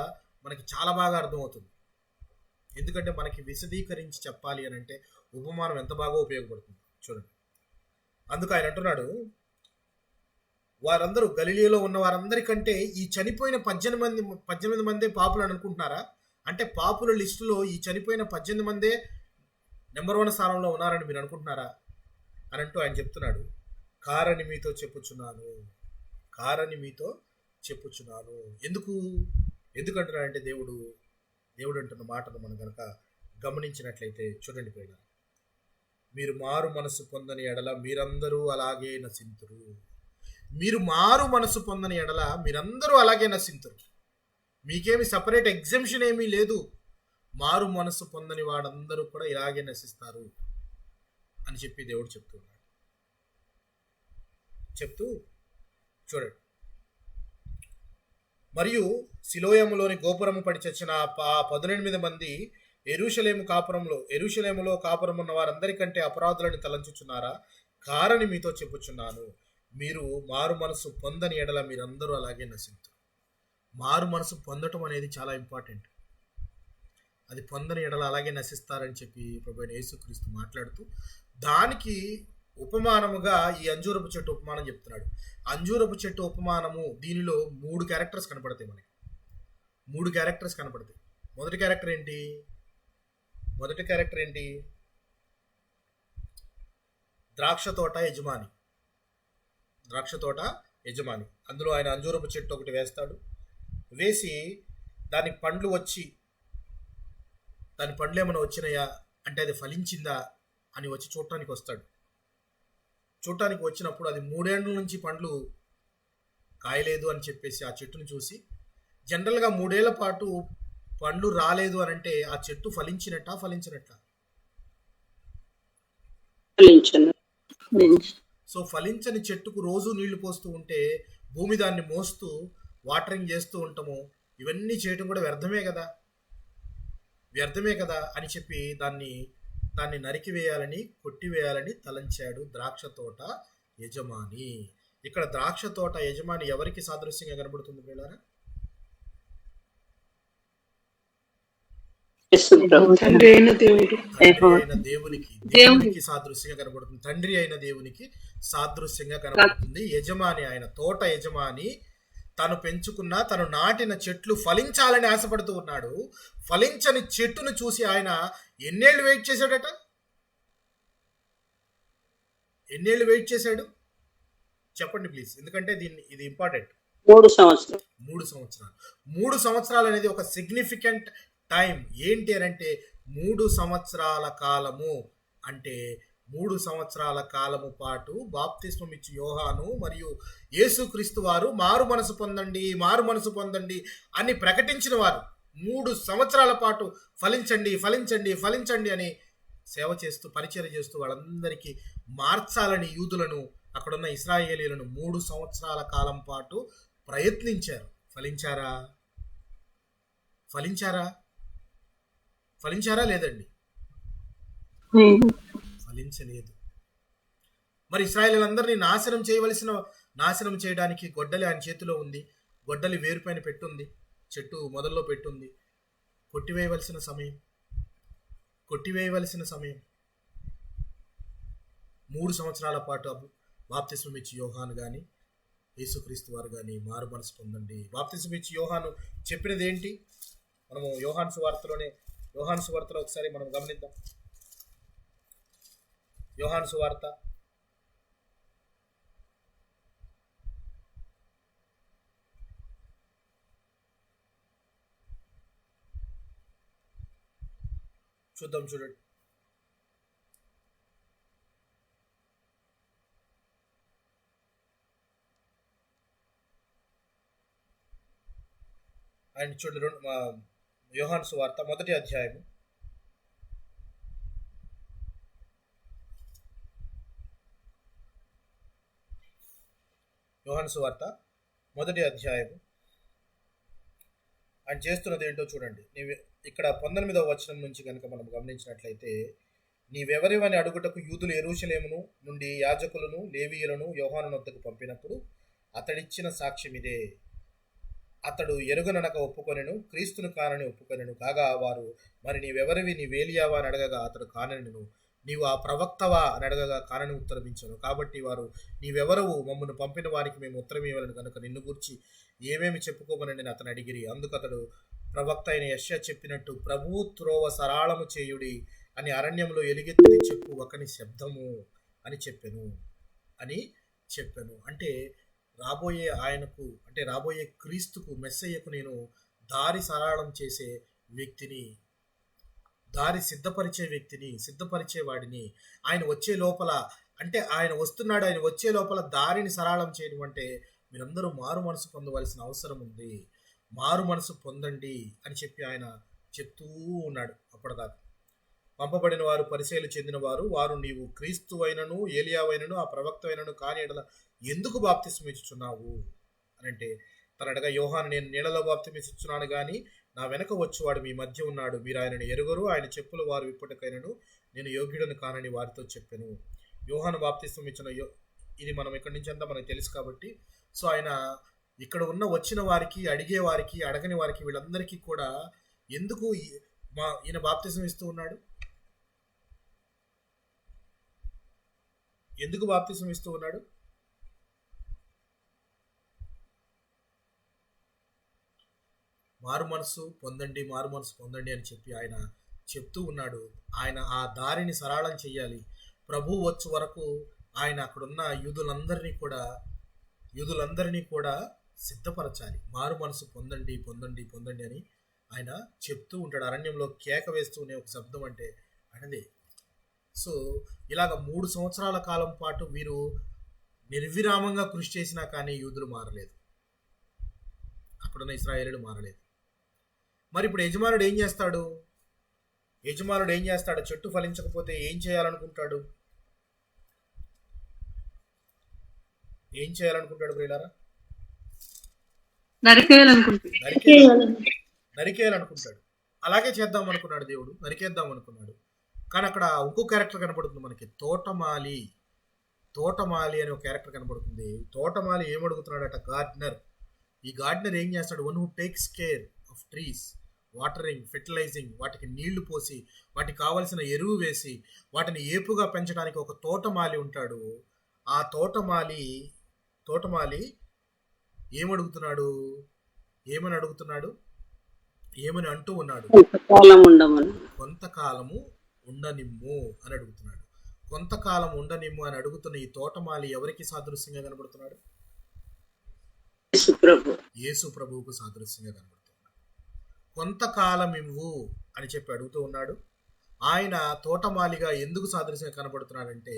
మనకి చాలా బాగా అర్థమవుతుంది. ఎందుకంటే మనకి విశదీకరించి చెప్పాలి అని అంటే ఉపమానం ఎంత బాగా ఉపయోగపడుతుంది చూడండి. అందుకు ఆయన అంటున్నాడు, వారందరూ గలిలీలో ఉన్న వారందరికంటే ఈ చనిపోయిన 18 మందే పాపులు అని అనుకుంటున్నారా? అంటే పాపుల లిస్టులో ఈ చనిపోయిన 18 మందే నెంబర్ 1 స్థానంలో ఉన్నారని మీరు అనుకుంటున్నారా అని అంటూ ఆయన చెప్తున్నాడు, కారని మీతో చెప్పుచున్నాను. ఎందుకంటున్నాడంటే దేవుడు అంటున్న మాటను మనం కనుక గమనించినట్లయితే చూడండి ప్రియులారా, మీరు మారు మనసు పొందని ఎడల మీరందరూ అలాగే నశింతురు. మీరు మారు మనసు పొందని ఎడల మీరందరూ అలాగే నశింతురు. మీకేమి సపరేట్ ఎగ్జంప్షన్ ఏమీ లేదు. మారు మనసు పొందని వాడందరూ కూడా ఇలాగే నశిస్తారు అని చెప్పి దేవుడు చెప్తూ చూడండి. మరియు సిలోయములోని గోపురము పడి చచ్చిన 18 మంది యెరూషలేములో కాపురం ఉన్న వారందరికంటే అపరాధులను తలంచుచున్నారా? కారని మీతో చెప్పుచున్నాను, మీరు మారు మనసు పొందని ఎడల మీరందరూ అలాగే నశింతురు. మారు మనసు పొందటం అనేది చాలా ఇంపార్టెంట్. అది పొందని ఎడల అలాగే నశిస్తారని చెప్పి ప్రభువైన యేసుక్రీస్తు మాట్లాడుతూ దానికి ఉపమానముగా ఈ అంజూరపు చెట్టు ఉపమానం చెప్తున్నాడు. అంజూరపు చెట్టు ఉపమానము, దీనిలో 3 క్యారెక్టర్స్ కనపడతాయి మనకి. 3 క్యారెక్టర్స్ కనపడతాయి. మొదటి క్యారెక్టర్ ఏంటి? ద్రాక్ష తోట యజమాని. అందులో ఆయన అంజూరపు చెట్టు ఒకటి వేసి దానికి పండ్లు దాని పండ్లు ఏమైనా వచ్చినాయా అంటే అది ఫలించిందా అని వచ్చి చూడటానికి వస్తాడు. చూడటానికి వచ్చినప్పుడు అది 3 ఏళ్ల నుంచి పండ్లు కాయలేదు అని చెప్పేసి ఆ చెట్టును చూసి, జనరల్గా 3 ఏళ్ల పాటు పండ్లు రాలేదు అని అంటే ఆ చెట్టు ఫలించినట్ట? సో ఫలించని చెట్టుకు రోజు నీళ్లు పోస్తూ ఉంటే, భూమి దాన్ని మోస్తూ వాటరింగ్ చేస్తూ ఉంటాము, ఇవన్నీ చేయటం కూడా వ్యర్థమే కదా అని చెప్పి దాన్ని నరికివేయాలని, కొట్టివేయాలని తలంచాడు ద్రాక్ష తోట యజమాని. ఇక్కడ ద్రాక్ష తోట యజమాని ఎవరికి సాదృశ్యంగా కనబడుతుంది పిల్లరా? తండ్రి అయిన దేవునికి సాదృశ్యంగా కనబడుతుంది. తండ్రి అయిన దేవునికి సాదృశ్యంగా కనబడుతుంది. యజమాని, ఆయన తోట యజమాని తను పెంచుకున్న, తను నాటిన చెట్లు ఫలించాలని ఆశపడుతూ ఉన్నాడు. ఫలించని చెట్టును చూసి ఆయన ఎన్నేళ్ళు వెయిట్ చేశాడు చెప్పండి ప్లీజ్, ఎందుకంటే ఇది ఇంపార్టెంట్. 3 సంవత్సరాలు. 3 సంవత్సరాలు అనేది ఒక సిగ్నిఫికెంట్ టైం. ఏంటి అని అంటే 3 సంవత్సరాల కాలము అంటే 3 సంవత్సరాల కాలము పాటు బాప్తిస్మం ఇచ్చి యోహాను మరియు యేసుక్రీస్తు వారు మారు మనసు పొందండి అని ప్రకటించిన వారు 3 సంవత్సరాల పాటు ఫలించండి అని సేవ చేస్తూ, పరిచర్య చేస్తూ వాళ్ళందరికీ మార్చాలని యూదులను, అక్కడున్న ఇశ్రాయేలీయులను 3 సంవత్సరాల కాలం పాటు ప్రయత్నించారు. ఫలించారా లేదండి? ఫలించలేదు. మరి ఇశ్రాయేలీయులందరినీ నాశనం చేయడానికి గొడ్డలి ఆయన చేతిలో ఉంది. గొడ్డలి వేరుపైన పెట్టుంది, చెట్టు మొదల్లో పెట్టుంది. కొట్టివేయవలసిన సమయం 3 సంవత్సరాల పాటు బాప్తిస్మం ఇచ్చి యోహాను కానీ యేసుక్రీస్తు వారు కానీ మారు మనసు పొందండి. బాప్తిస్మం ఇచ్చి యోహాను చెప్పినది ఏంటి? మనము యోహాను సువార్తలో ఒకసారి మనం గమనిద్దాం. యోహాను సువార్త చూడండి. ఆయన చూడండి, యోహాను సువార్త 1వ అధ్యాయము 1వ అధ్యాయము ఆయన చేస్తున్నది ఏంటో చూడండి. ఇక్కడ 19వ వచనం నుంచి కనుక మనం గమనించినట్లయితే, నీవెవరివని అడుగుటకు యూదులు యెరూషలేమును నుండి యాజకులను లేవీయులను యోహాను వద్దకు పంపినప్పుడు అతడిచ్చిన సాక్ష్యం ఇదే. అతడు ఎరుగననక ఒప్పుకొనెను, క్రీస్తును కానని ఒప్పుకొనెను. కాగా వారు, మరి నీవెవరివి, నీవేలియావా అని అడగగా అతడు కానెను. నీవు ఆ ప్రవక్తవా అని అడగగా కానని ఉత్తరమించను. కాబట్టి వారు, నీవెవరవు, మమ్మను పంపిన వారికి మేము ఉత్తరం ఇవ్వలను కనుక నిన్ను గూర్చి ఏమేమి చెప్పుకోమని అతను అడిగిరి. అందుకతడు, ప్రవక్త అయిన యెషయా చెప్పినట్టు ప్రభువు త్రోవ సరళము చేయుడి అని అరణ్యంలో ఎలుగెత్తి చెప్పు ఒకని శబ్దము అని చెప్పెను. అంటే రాబోయే క్రీస్తుకు, మెస్సయ్యకు నేను దారి సరళం చేసే వ్యక్తిని, దారి సిద్ధపరిచేవాడిని. ఆయన వచ్చే లోపల, అంటే ఆయన వస్తున్నాడు, ఆయన వచ్చే లోపల దారిని సరళం చేయడం అంటే మీరందరూ మారు మనసు పొందవలసిన అవసరం ఉంది. మారు మనసు పొందండి అని చెప్పి ఆయన చెప్తూ ఉన్నాడు. అప్పటిదాకా పంపబడిన వారు పరిచయలు చెందిన వారు నీవు క్రీస్తు అయినను ఏలియావైనను ఆ ప్రవక్త అయినను కాని ఎడల ఎందుకు బాప్తిస్మం ఇచ్చుచున్నావు అని అంటే, తనడగా యోహాను, నేను నీళ్లలో బాప్తిస్మం ఇచ్చుచున్నాను కానీ నా వెనక వచ్చేవాడు మీ మధ్య ఉన్నాడు, మీరు ఆయనను ఎరుగరు, ఆయన చెప్పులు వారు ఇప్పటికైనను నేను యోగ్యుడను కానని వారితో చెప్పాను. యోహాను బాప్తిస్మం ఇచ్చిన ఇది మనం ఇక్కడి నుంచి అంతా మనకు తెలుసు కాబట్టి, సో ఆయన ఇక్కడ వచ్చిన వారికి, అడిగే వారికి, అడగని వారికి, వీళ్ళందరికీ కూడా ఎందుకు ఈయన బాప్తిస్మం ఇస్తూ ఉన్నాడు? ఎందుకు బాప్తిస్మం ఇస్తూ ఉన్నాడు? మారు మనసు పొందండి అని చెప్పి ఆయన చెప్తూ ఉన్నాడు. ఆయన ఆ దారిని సరళం చెయ్యాలి. ప్రభు వచ్చే వరకు ఆయన అక్కడున్న యూదులందరినీ కూడా సిద్ధపరచాలి. మారు మనసు పొందండి అని ఆయన చెప్తూ ఉంటాడు. అరణ్యంలో కేక వేస్తూనే ఒక శబ్దం అంటే అదే. సో ఇలాగ 3 సంవత్సరాల కాలం పాటు వీరు నిర్విరామంగా కృషి చేసినా కానీ యూదులు మారలేదు, అక్కడున్న ఇశ్రాయేలీయులు మారలేదు. మరి ఇప్పుడు యజమానుడు ఏం చేస్తాడు? చెట్టు ఫలించకపోతే ఏం చేయాలనుకుంటాడు ప్రియులారా? నరికేయాలనుకుంటాడు. అలాగే చేద్దాం అనుకున్నాడు దేవుడు, నరికేద్దాం అనుకున్నాడు. కానీ అక్కడ ఇంకో క్యారెక్టర్ కనబడుతుంది మనకి, తోటమాలి అనే ఒక క్యారెక్టర్ కనబడుతుంది. తోటమాలి ఏమడుగుతున్నాడట? గార్డెనర్. ఈ గార్డెనర్ ఏం చేస్తాడు? One who takes care of trees, watering, fertilising, వాటికి నీళ్లు పోసి, వాటికి కావలసిన ఎరువు వేసి, వాటిని ఏపుగా పెంచడానికి ఒక తోటమాలి ఉంటాడు. ఆ తోటమాలి ఏమని అంటూ ఉన్నాడు? కొంతకాలము ఉండనిమ్ము అని అడుగుతున్నాడు. కొంతకాలం ఉండనిమ్ము అని అడుగుతున్న ఈ తోటమాలి ఎవరికి సాదృశ్యంగా కనబడుతున్నాడు? యేసు ప్రభువుకు సాదృశ్యంగా కనబడుతున్నాడు. కొంతకాలం ఇవ్వు అని చెప్పి అడుగుతూ ఉన్నాడు. ఆయన తోటమాలిగా ఎందుకు సాదృశ్యంగా కనబడుతున్నాడంటే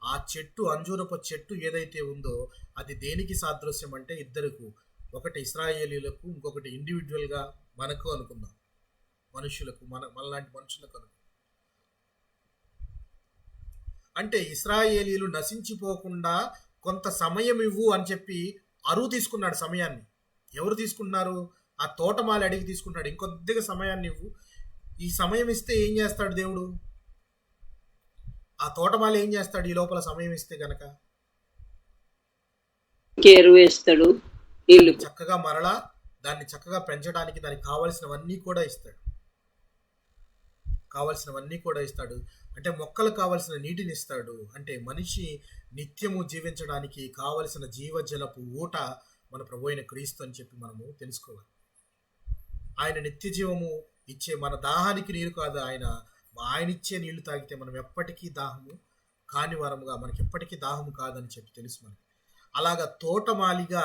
ఆ చెట్టు, అంజూరపు చెట్టు ఏదైతే ఉందో అది దేనికి సాదృశ్యం అంటే ఇద్దరికి, ఒకటి ఇశ్రాయేలీయులకు, ఇంకొకటి ఇండివిజువల్గా మనకు అనుకుందాం, మనలాంటి మనుషులకు అంటే ఇశ్రాయేలీయులు నశించిపోకుండా కొంత సమయం ఇవ్వు అని చెప్పి అరువు తీసుకున్నాడు సమయాన్ని. ఎవరు తీసుకున్నారు? ఆ తోటమాలి అడిగి తీసుకున్నాడు. ఇంకొద్దిగా సమయాన్ని ఇవ్వు, ఈ సమయం ఇస్తే ఏం చేస్తాడు దేవుడు? ఆ తోటమాలి ఏం చేస్తాడు ఈ లోపల సమయం ఇస్తే గనక? ఎరువు వేస్తాడు, నీళ్లు చక్కగా మరలా దాన్ని చక్కగా పెంచడానికి దానికి కావలసినవన్నీ కూడా ఇస్తాడు. అంటే మొక్కలకు కావలసిన నీటిని ఇస్తాడు. అంటే మనిషి నిత్యము జీవించడానికి కావలసిన జీవజలపు ఊట మన ప్రభు అయిన క్రీస్తు అని చెప్పి మనము తెలుసుకోవాలి. ఆయన నిత్య జీవము ఇచ్చే, మన దాహానికి నీరు కాదు, ఆయన ఇచ్చే నీళ్లు తాగితే మనం ఎప్పటికీ దాహము కాని వారముగా, మనకి ఎప్పటికీ దాహము కాదని చెప్పి తెలుసు మనకి. అలాగా తోటమాలిగా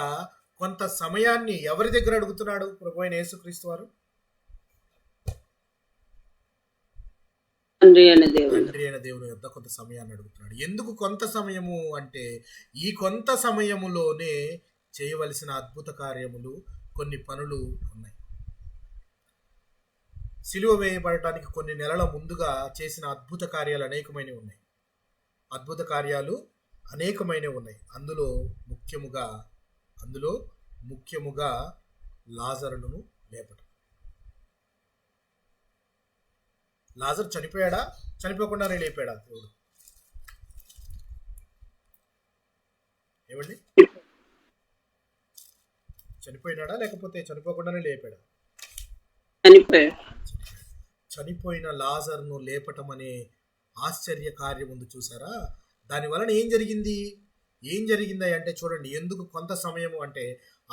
కొంత సమయాన్ని ఎవరి దగ్గర అడుగుతున్నాడు ప్రభు అయిన యేసుక్రీస్తు వారు? తండ్రి అయిన దేవుని యొద్ద కొంత సమయాన్ని అడుగుతున్నాడు. ఎందుకు కొంత సమయము అంటే, ఈ కొంత సమయములోనే చేయవలసిన అద్భుత కార్యములు, కొన్ని పనులు ఉన్నాయి. సిలువ వేయబడటానికి కొన్ని నెలల ముందుగా చేసిన అద్భుత కార్యాలు అనేకమైనవి ఉన్నాయి. అందులో ముఖ్యముగా లాజరును లేపటం. లాజరు చనిపోయాడా? చనిపోకుండానే లేపాడా దేవుడు? ఏమండి, చనిపోయినాడా లేకపోతే చనిపోకుండానే లేపాడా? చనిపోయిన లాజరును లేపటం అనే ఆశ్చర్య కార్యం ఉంది చూసారా? దాని వలన ఏం జరిగింది అంటే చూడండి, ఎందుకు కొంత సమయము అంటే,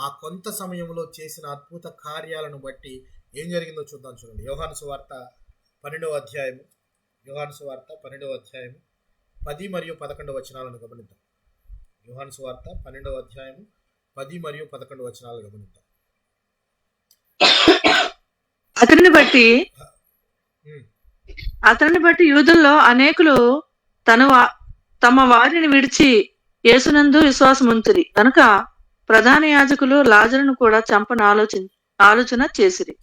ఆ కొంత సమయంలో చేసిన అద్భుత కార్యాలను బట్టి ఏం జరిగిందో చూద్దాం. చూడండి, యోహాను సువార్త 12వ అధ్యాయము 10 మరియు 11 వచనాలను గమనిద్దాం. యోహాను సువార్త 12వ అధ్యాయము 10 మరియు 11 వచనాలను గమనిద్దాం. అతనిని బట్టి యూదుల్లో అనేకులు తమ వారిని విడిచి యేసునందు విశ్వాసముంచిరి కనుక ప్రధాన యాజకులు లాజరును కూడా చంపని ఆలోచన చేసిరి.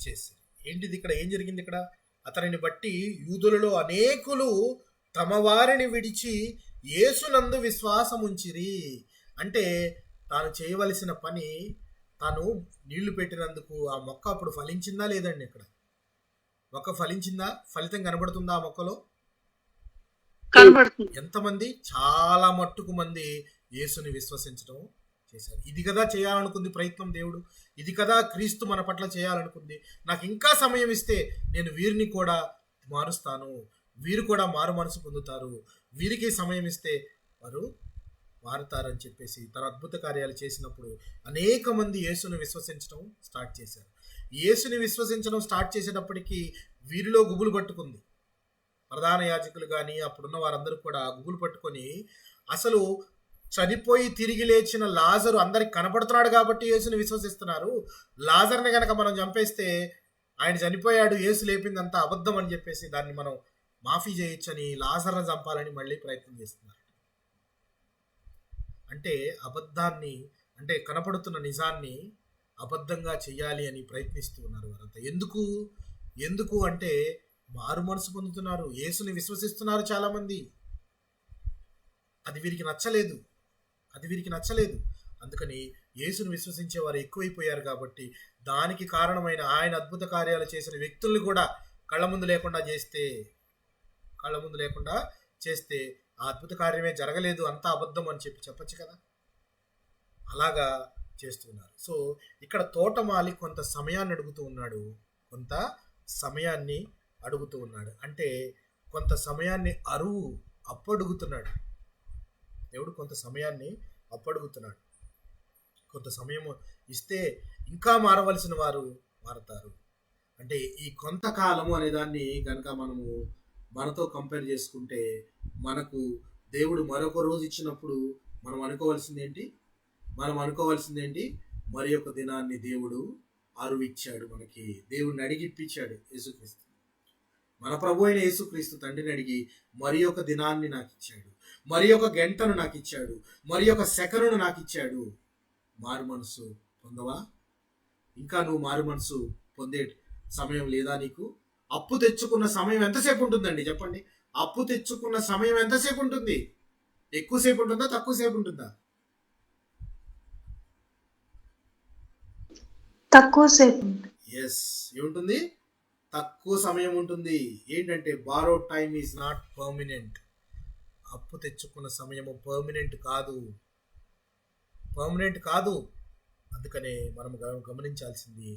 ఏంటిది ఇక్కడ? ఏం జరిగింది ఇక్కడ? అతనిని బట్టి యూదులలో అనేకులు తమ వారిని విడిచి యేసునందు విశ్వాసముంచిరి. అంటే తాను చేయవలసిన పని, తాను నీళ్లు పెట్టినందుకు ఆ మొక్క అప్పుడు ఫలించిందా లేదండి? ఇక్కడ మొక్క ఫలించిందా? ఫలితం కనబడుతుందా ఆ మొక్కలో? కనబడుతుంది. ఎంతమంది? చాలా మట్టుకు మంది యేసుని విశ్వసించడం చేశారు. ఇది కదా చేయాలనుకుంది ప్రయత్నం దేవుడు. ఇది కదా క్రీస్తు మన పట్ల చేయాలనుకుంది. నాకు ఇంకా సమయం ఇస్తే నేను వీరిని కూడా మారుస్తాను, వీరు కూడా మారు మనసు పొందుతారు, వీరికి సమయం ఇస్తే వారు మారుతారని చెప్పేసి తన అద్భుత కార్యాలు చేసినప్పుడు అనేక మంది యేసుని విశ్వసించడం స్టార్ట్ చేశారు. యేసుని విశ్వసించడం స్టార్ట్ చేసేటప్పటికీ వీరిలో గుబులు పట్టుకుంది. ప్రధాన యాజకులు కానీ అప్పుడున్న వారందరూ కూడా గుబులు పట్టుకొని, అసలు చనిపోయి తిరిగి లేచిన లాజరు అందరికి కనపడుతున్నాడు కాబట్టి యేసుని విశ్వసిస్తున్నారు, లాజర్ని కనుక మనం చంపేస్తే ఆయన చనిపోయాడు, యేసు లేపిందంతా అబద్ధం అని చెప్పేసి దాన్ని మనం మాఫీ చేయొచ్చని లాజర్ని చంపాలని మళ్ళీ ప్రయత్నం చేస్తున్నారు. అంటే అబద్ధాన్ని, అంటే కనపడుతున్న నిజాన్ని అబద్ధంగా చెయ్యాలి అని ప్రయత్నిస్తూ ఉన్నారు వారంతా. ఎందుకు అంటే మారు మనసు పొందుతున్నారు, యేసుని విశ్వసిస్తున్నారు చాలా మంది. అది వీరికి నచ్చలేదు. అందుకని యేసుని విశ్వసించే వారు ఎక్కువైపోయారు కాబట్టి దానికి కారణమైన ఆయన అద్భుత కార్యాలు చేసిన వ్యక్తుల్ని కూడా కళ్ళ ముందు లేకుండా చేస్తే ఆ అద్భుత కార్యమే జరగలేదు, అంతా అబద్ధం అని చెప్పచ్చు కదా. అలాగా చేస్తున్నారు. సో ఇక్కడ తోటమాలి కొంత సమయాన్ని అడుగుతూ ఉన్నాడు. అంటే కొంత సమయాన్ని అప్పడుగుతున్నాడు దేవుడు. కొంత సమయాన్ని అప్పడుగుతున్నాడు. కొంత సమయం ఇస్తే ఇంకా మారవలసిన వారు మారతారు. అంటే ఈ కొంతకాలము అనే దాన్ని కనుక మనతో కంపేర్ చేసుకుంటే, మనకు దేవుడు మరొక రోజు ఇచ్చినప్పుడు మనం అనుకోవాల్సింది ఏంటి? మరి ఒక దినాన్ని దేవుడు అరువిచ్చాడు మనకి. దేవుడిని అడిగిప్పించాడు యేసుక్రీస్తు. మన ప్రభు అయిన యేసుక్రీస్తు తండ్రిని అడిగి మరి ఒక దినాన్ని నాకు ఇచ్చాడు, మరి ఒక గంటను నాకు ఇచ్చాడు, మరి ఒక సెకనును నాకు ఇచ్చాడు. మారు మనసు పొందవా? ఇంకా నువ్వు మారు మనసు పొందే సమయం లేదా నీకు? అప్పు తెచ్చుకున్న సమయం ఎంతసేపు ఉంటుందండి చెప్పండి? అప్పు తెచ్చుకున్న సమయం ఎంతసేపు ఉంటుంది? ఎక్కువసేపు ఉంటుందా, తక్కువసేపు ఉంటుందా? తక్కువసేపు. ఎస్, ఏముంటుంది? తక్కువ సమయం ఉంటుంది. ఏంటంటే borrow time is not permanent. అప్పు తెచ్చుకున్న సమయము పర్మనెంట్ కాదు. అందుకనే మనం గమనించాల్సింది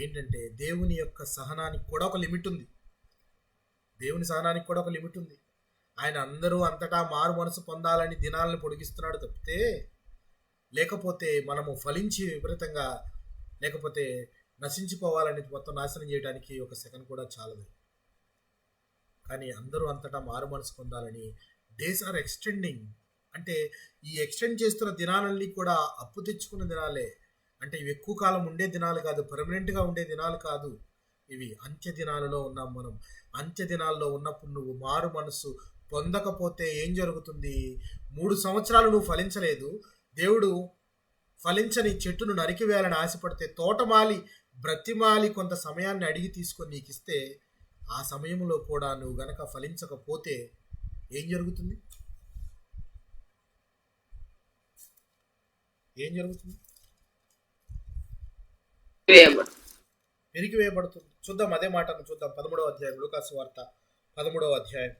ఏంటంటే దేవుని యొక్క సహనానికి కూడా ఒక లిమిట్ ఉంది. ఆయన అందరూ అంతటా మారు మనసు పొందాలని దినాలను పొడిగిస్తున్నాడు తప్పితే, లేకపోతే మనము ఫలించి విపరీతంగా, లేకపోతే నశించిపోవాలని మొత్తం నాశనం చేయడానికి ఒక సెకండ్ కూడా చాలదు. కానీ అందరూ అంతటా మారు మనసు పొందాలని డేస్ ఆర్ ఎక్స్టెండింగ్. అంటే ఈ ఎక్స్టెండ్ చేస్తున్న దినాలన్నీ కూడా అప్పు తెచ్చుకున్న దినాలే. అంటే ఇవి ఎక్కువ కాలం ఉండే దినాలు కాదు, పర్మనెంట్గా ఉండే దినాలు కాదు. ఇవి అంత్య దినాలలో ఉన్నాం మనం. అంత్య దినాల్లో ఉన్నప్పుడు నువ్వు మారు మనసు పొందకపోతే ఏం జరుగుతుంది? 3 సంవత్సరాలు నువ్వు ఫలించలేదు. దేవుడు ఫలించని చెట్టును నరికివేయాలని ఆశపడితే తోటమాలి బ్రతిమాలి కొంత సమయాన్ని అడిగి తీసుకొని నీకు ఇస్తే, ఆ సమయంలో కూడా నువ్వు గనక ఫలించకపోతే ఏం జరుగుతుంది? పెరిగివేయబడుతుంది. చూద్దాం, అదే మాటను చూద్దాం. 13వ అధ్యాయం, లూకాసు వార్త 13వ అధ్యాయం.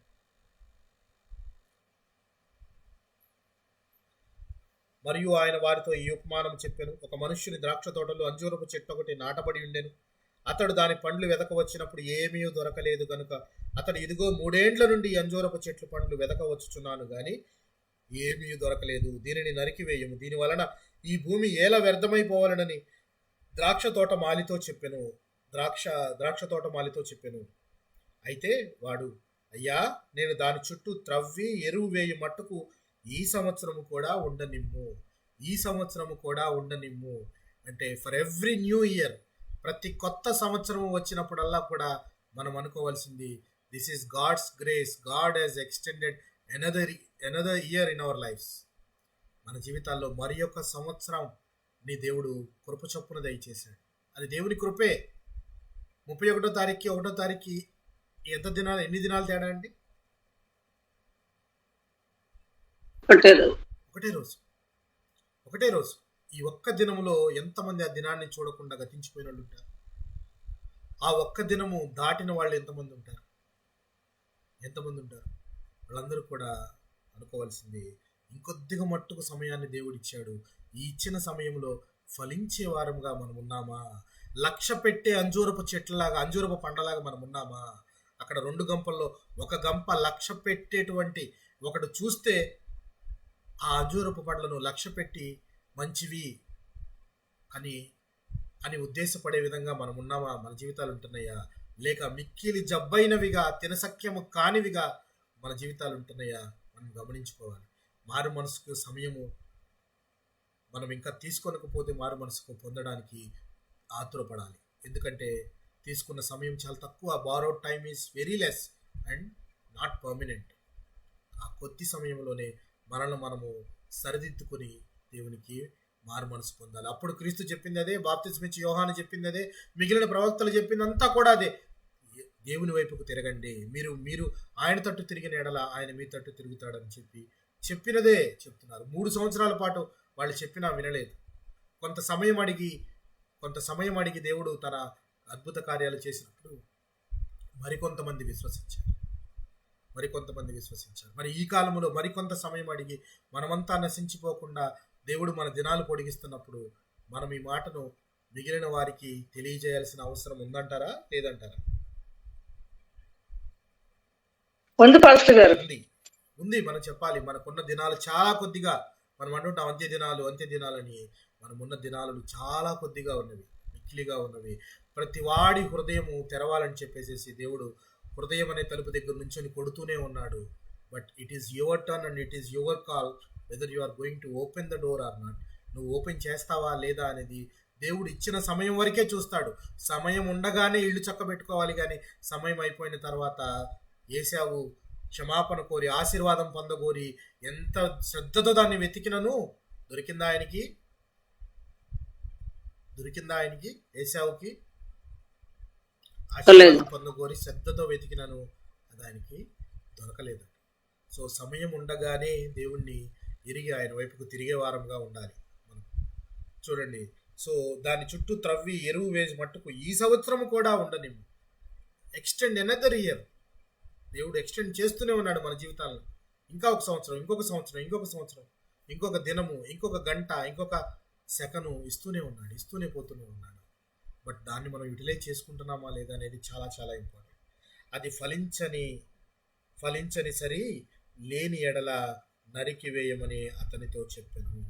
మరియు ఆయన వారితో ఈ ఉపమానం చెప్పెను. ఒక మనుష్యుని ద్రాక్ష తోటలో అంజూరపు చెట్టు ఒకటి నాటబడి ఉండెను. అతడు దాని పండ్లు వెదక వచ్చినప్పుడు ఏమీ దొరకలేదు గనుక అతడు, ఇదిగో 3 ఏండ్ల నుండి అంజూరపు చెట్లు పండ్లు వెదకవచ్చుచున్నాను గాని ఏమీ దొరకలేదు. దీనిని నరికివేయము, దీని వలన ఈ భూమి ఏల వ్యర్థమైపోవాలనని ద్రాక్ష తోట మాలితో చెప్పెను. అయితే వాడు, అయ్యా, నేను దాని చుట్టూ త్రవ్వి ఎరువు వేయి మట్టుకు ఈ సంవత్సరము కూడా ఉండనిమ్ము. అంటే ఫర్ ఎవ్రీ న్యూ ఇయర్, ప్రతి కొత్త సంవత్సరము వచ్చినప్పుడల్లా కూడా మనం అనుకోవాల్సింది, this is God's grace. God has extended another year in our lives. మన జీవితాల్లో మరి యొక్క సంవత్సరం నీ దేవుడు కృప చొప్పున దయచేశాడు. అది దేవుని కృపే. 31వ తారీఖుకి 1వ తారీఖు ఎన్ని దినాలు తేడా అండి? ఒకటే రోజు. ఈ ఒక్క దినములో ఎంతమంది ఆ దినాన్ని చూడకుండా గతించిపోయిన వాళ్ళు ఉంటారు? ఆ ఒక్క దినము దాటిన వాళ్ళు ఎంతమంది ఉంటారు? వాళ్ళందరూ కూడా అనుకోవాల్సింది, ఇంకొద్దిగా మట్టుకు సమయాన్ని దేవుడు ఇచ్చాడు. ఈ ఇచ్చిన సమయంలో ఫలించే వారంగా మనం ఉన్నామా? లక్ష పెట్టే అంజూరపు చెట్లలాగా, అంజూరపు పండలాగా మనం ఉన్నామా? అక్కడ 2 గంపల్లో ఒక గంప లక్ష పెట్టేటువంటి ఒకడు చూస్తే ఆ అంజూరపు పండ్లను లక్ష పెట్టి మంచివి అని ఉద్దేశపడే విధంగా మనం ఉన్నామా? మన జీవితాలు ఉంటున్నాయా? లేక మిక్కిలి జబ్బైనవిగా, తినసఖ్యము కానివిగా మన జీవితాలు ఉంటున్నాయా? మనం గమనించుకోవాలి. మారు మనసుకు సమయము మనం ఇంకా తీసుకోనకపోతే మారు మనసుకు పొందడానికి ఆతురపడాలి. ఎందుకంటే తీసుకున్న సమయం చాలా తక్కువ. Borrowed time is very less and not permanent. ఆ కొద్ది సమయంలోనే మనల్ని మనము సరిదిద్దుకుని దేవునికి మారు మనసు పొందాలి. అప్పుడు క్రీస్తు చెప్పింది అదే, బాప్తిస్మం ఇచ్చి యోహాను చెప్పింది అదే, మిగిలిన ప్రవక్తలు చెప్పిందంతా కూడా అదే. దేవుని వైపుకు తిరగండి, మీరు ఆయన తట్టు తిరిగిన ఎడల ఆయన మీ తట్టు తిరుగుతాడని చెప్పినదే చెప్తున్నారు. 3 సంవత్సరాల పాటు వాళ్ళు చెప్పినా వినలేదు. కొంత సమయం అడిగి దేవుడు తన అద్భుత కార్యాలు చేసినప్పుడు మరికొంతమంది విశ్వసించారు. మరి ఈ కాలంలో మరికొంత సమయం అడిగి మనమంతా నశించిపోకుండా దేవుడు మన దినాలు పొడిగిస్తున్నప్పుడు మనం ఈ మాటను మిగిలిన వారికి తెలియజేయాల్సిన అవసరం ఉందంటారా, లేదంటారా? ఉంది. మనం చెప్పాలి. మనకున్న దినాలు చాలా కొద్దిగా. మనం అంటుంటాం అంత్యదినాలని. మనమున్న దినాలు చాలా కొద్దిగా ఉన్నవి, మిక్కిలిగా ఉన్నవి. ప్రతి వాడి హృదయము తెరవాలని చెప్పేసి దేవుడు హృదయం అనే తలుపు దగ్గర నుంచొని కొడుతూనే ఉన్నాడు. But it is your turn and it is your call whether you are going to open the door or not. నువ్వు ఓపెన్ చేస్తావా లేదా అనేది దేవుడు ఇచ్చిన సమయం వరకే చూస్తాడు. సమయం ఉండగానే ఇల్లు చక్కబెట్టుకోవాలి, కానీ సమయం అయిపోయిన తర్వాత ఏశావు క్షమాపణ కోరి ఆశీర్వాదం పొందగోరి ఎంత శ్రద్ధతో దాన్ని వెతికినను దొరికిందా ఆయనకి ఏశావుకి ఆశీర్వాదం పొందగోరి శ్రద్ధతో వెతికినను అది ఆయనకి దొరకలేదు. సో సమయం ఉండగానే దేవుణ్ణి ఎరిగి ఆయన వైపుకు తిరిగే వారంగా ఉండాలి మనం. చూడండి, సో దాని చుట్టూ త్రవ్వి ఎరువు వేసి మట్టుకు ఈ సంవత్సరం కూడా ఉండనిమ్ము. Extend another year. దేవుడు ఎక్స్టెండ్ చేస్తూనే ఉన్నాడు మన జీవితాలను. ఇంకా ఒక సంవత్సరం, ఇంకొక సంవత్సరం, ఇంకొక సంవత్సరం, ఇంకొక దినము, ఇంకొక గంట, ఇంకొక సెకను ఇస్తూనే ఉన్నాడు, ఇస్తూనే పోతూనే ఉన్నాడు. బట్ దాన్ని మనం యూటిలైజ్ చేసుకుంటున్నామా లేదా అనేది చాలా చాలా ఇంపార్టెంట్. అది ఫలించని సరి లేని ఎడల నరికి వేయమని అతనితో చెప్పాను.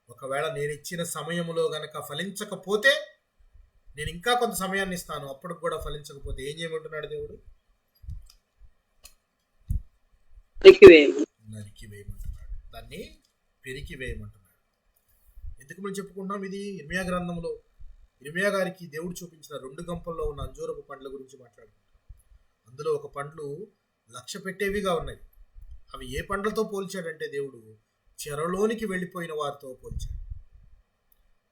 ఒకవేళ నేను ఇచ్చిన సమయములో గనక ఫలించకపోతే నేను ఇంకా కొంత సమయాన్ని ఇస్తాను, అప్పటికి కూడా ఫలించకపోతే ఏం చేయమంటున్నాడు దేవుడు? నరికి వేయమంటున్నాడు, దాన్ని పెరికి వేయమంటున్నాడు. ఎందుకు మనం చెప్పుకుంటున్నాం? ఇది ఇర్మియా గ్రంథంలో ఇర్మియా గారికి దేవుడు చూపించిన 2 గంపల్లో ఉన్న అంజూరపు పండ్ల గురించి మాట్లాడుకుంటాం. అందులో ఒక పండ్లు లక్ష్య పెట్టేవిగా ఉన్నాయి. అవి ఏ పండ్లతో పోల్చాడంటే దేవుడు చెరలోనికి వెళ్ళిపోయిన వారితో పోల్చాడు.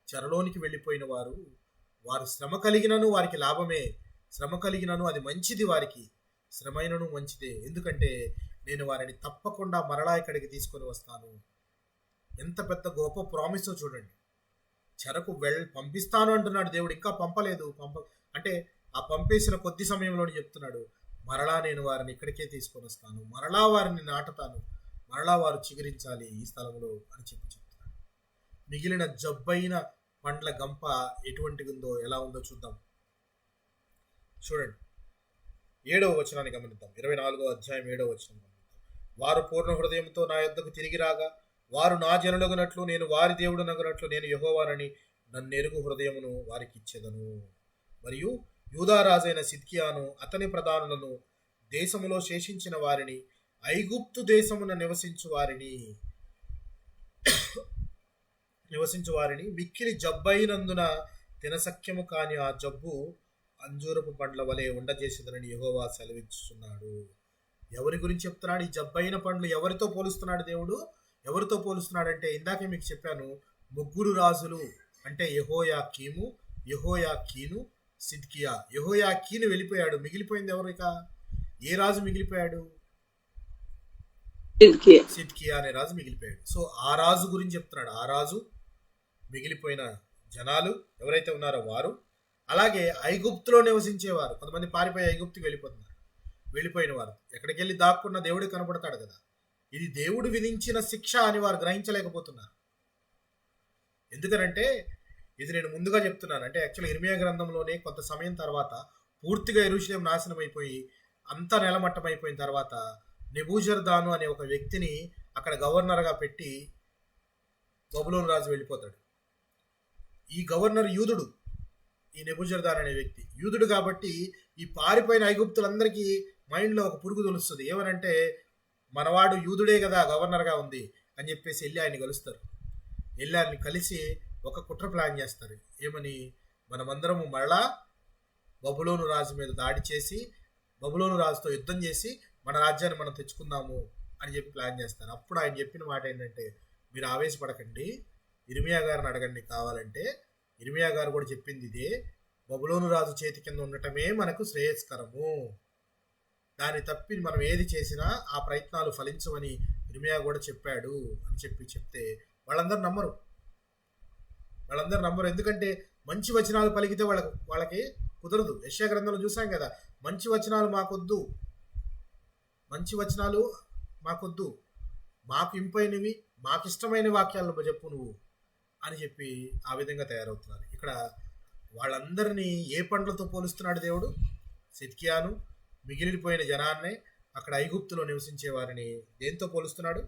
చెరలోనికి వెళ్ళిపోయిన వారు శ్రమ కలిగినను వారికి లాభమే, శ్రమ కలిగినను అది మంచిది, వారికి శ్రమైనను మంచిదే, ఎందుకంటే నేను వారిని తప్పకుండా మరలా ఇక్కడికి తీసుకొని వస్తాను. ఎంత పెద్ద గొప్ప ప్రామిసో చూడండి. చెరకు పంపిస్తాను అంటున్నాడు దేవుడు, ఇంకా పంపలేదు. అంటే ఆ పంపేసిన కొద్ది సమయంలోనే చెప్తున్నాడు, మరలా నేను వారిని ఇక్కడికే తీసుకొని వస్తాను, మరలా వారిని నాటుతాను, మరలా వారు చిగురించాలి ఈ స్థలంలో అని చెప్తున్నాడు. మిగిలిన జబ్బైన పండ్ల గంప ఎటువంటిది ఉందో, ఎలా ఉందో చూద్దాం. చూడండి, 7వ వచనాన్ని గమనిద్దాం. 24వ అధ్యాయం 7వ వచనం గమనిద్దాం. వారు పూర్ణ హృదయంతో నా యొద్దకు తిరిగి రాగా వారు నా జనులగునట్లు నేను వారి దేవుడు నగునట్లు నేను యెహోవానని నన్నెరుగు హృదయమును వారికి ఇచ్చేదను. మరియు యూదారాజైన సిద్కియాను అతని ప్రధానులను దేశములో శేషించిన వారిని ఐగుప్తు దేశమున నివసించు వారిని మిక్కిలి జబ్బైనందున తినసఖ్యము కాని ఆ జబ్బు అంజూరపు పండ్ల వలె ఉండజేసేదనని యెహోవా సెలవిస్తున్నాడు. ఎవరి గురించి చెప్తున్నాడు? ఈ జబ్బైన పండ్లు ఎవరితో పోలుస్తున్నాడు దేవుడు? ఎవరితో పోలుస్తున్నాడంటే ఇందాకే మీకు చెప్పాను, 3 రాజులు అంటే యెహోయాకీను, సిద్కియా. యెహోయాకీను వెళ్ళిపోయాడు, మిగిలిపోయింది ఎవరు? ఇక ఏ రాజు మిగిలిపోయాడు? సిద్కియా అనే రాజు మిగిలిపోయాడు. సో ఆ రాజు గురించి చెప్తున్నాడు. ఆ రాజు, మిగిలిపోయిన జనాలు ఎవరైతే ఉన్నారో వారు, అలాగే ఐగుప్తులో నివసించేవారు. కొంతమంది పారిపోయి ఐగుప్తుకి వెళ్ళిపోయిన వారు ఎక్కడికి వెళ్ళి దాక్కున్న దేవుడికి కనపడతాడు కదా. ఇది దేవుడు విధించిన శిక్ష అని వారు గ్రహించలేకపోతున్నారు. ఎందుకనంటే ఇది నేను ముందుగా చెప్తున్నాను. అంటే యాక్చువల్ ఇర్మియా గ్రంథంలోనే కొంత సమయం తర్వాత పూర్తిగా యెరూషలేం నాశనం అయిపోయి అంతా నెలమట్టం అయిపోయిన తర్వాత నెబూజర్దాను అనే ఒక వ్యక్తిని అక్కడ గవర్నర్గా పెట్టి బబులోను రాజు వెళ్ళిపోతాడు. ఈ గవర్నర్ యూదుడు. ఈ నెబూజర్దాన్ అనే వ్యక్తి యూదుడు కాబట్టి ఈ పారిపోయిన ఐగుప్తులందరికీ మైండ్లో ఒక పురుగు తొలుస్తుంది. ఏమనంటే మనవాడు యూదుడే కదా గవర్నర్గా ఉంది అని చెప్పేసి వెళ్ళి ఆయన్ని కలుస్తారు. వెళ్ళి ఆయన్ని కలిసి ఒక కుట్ర ప్లాన్ చేస్తారు. ఏమని? మనమందరము మరలా బబులోను రాజు మీద దాడి చేసి బబులోను రాజుతో యుద్ధం చేసి మన రాజ్యాన్ని మనం తెచ్చుకుందాము అని చెప్పి ప్లాన్ చేస్తారు. అప్పుడు ఆయన చెప్పిన మాట ఏంటంటే, మీరు ఆవేశపడకండి, ఇర్మియా గారిని అడగండి కావాలంటే. ఇర్మియా గారు కూడా చెప్పింది ఇదే, బబులోను రాజు చేతి కింద ఉండటమే మనకు శ్రేయస్కరము, దాన్ని తప్పి మనం ఏది చేసినా ఆ ప్రయత్నాలు ఫలించవని ఇర్మియా కూడా చెప్పాడు అని చెప్తే వాళ్ళందరూ నమ్మరు. ఎందుకంటే మంచి వచనాలు పలికితే వాళ్ళకి కుదరదు. యెషయా గ్రంథంలో చూసాం కదా, మంచి వచనాలు మాకొద్దు, మాకు ఇంపైనవి, మాకు ఇష్టమైన వాక్యాలను చెప్పు నువ్వు అని చెప్పి ఆ విధంగా తయారవుతున్నారు. ఇక్కడ వాళ్ళందరినీ ఏ పండ్లతో పోలుస్తున్నాడు దేవుడు? సిద్కియాను, మిగిలిపోయిన జనాన్ని, అక్కడ ఐగుప్తులో నివసించే వారిని దేంతో పోలుస్తున్నాడు?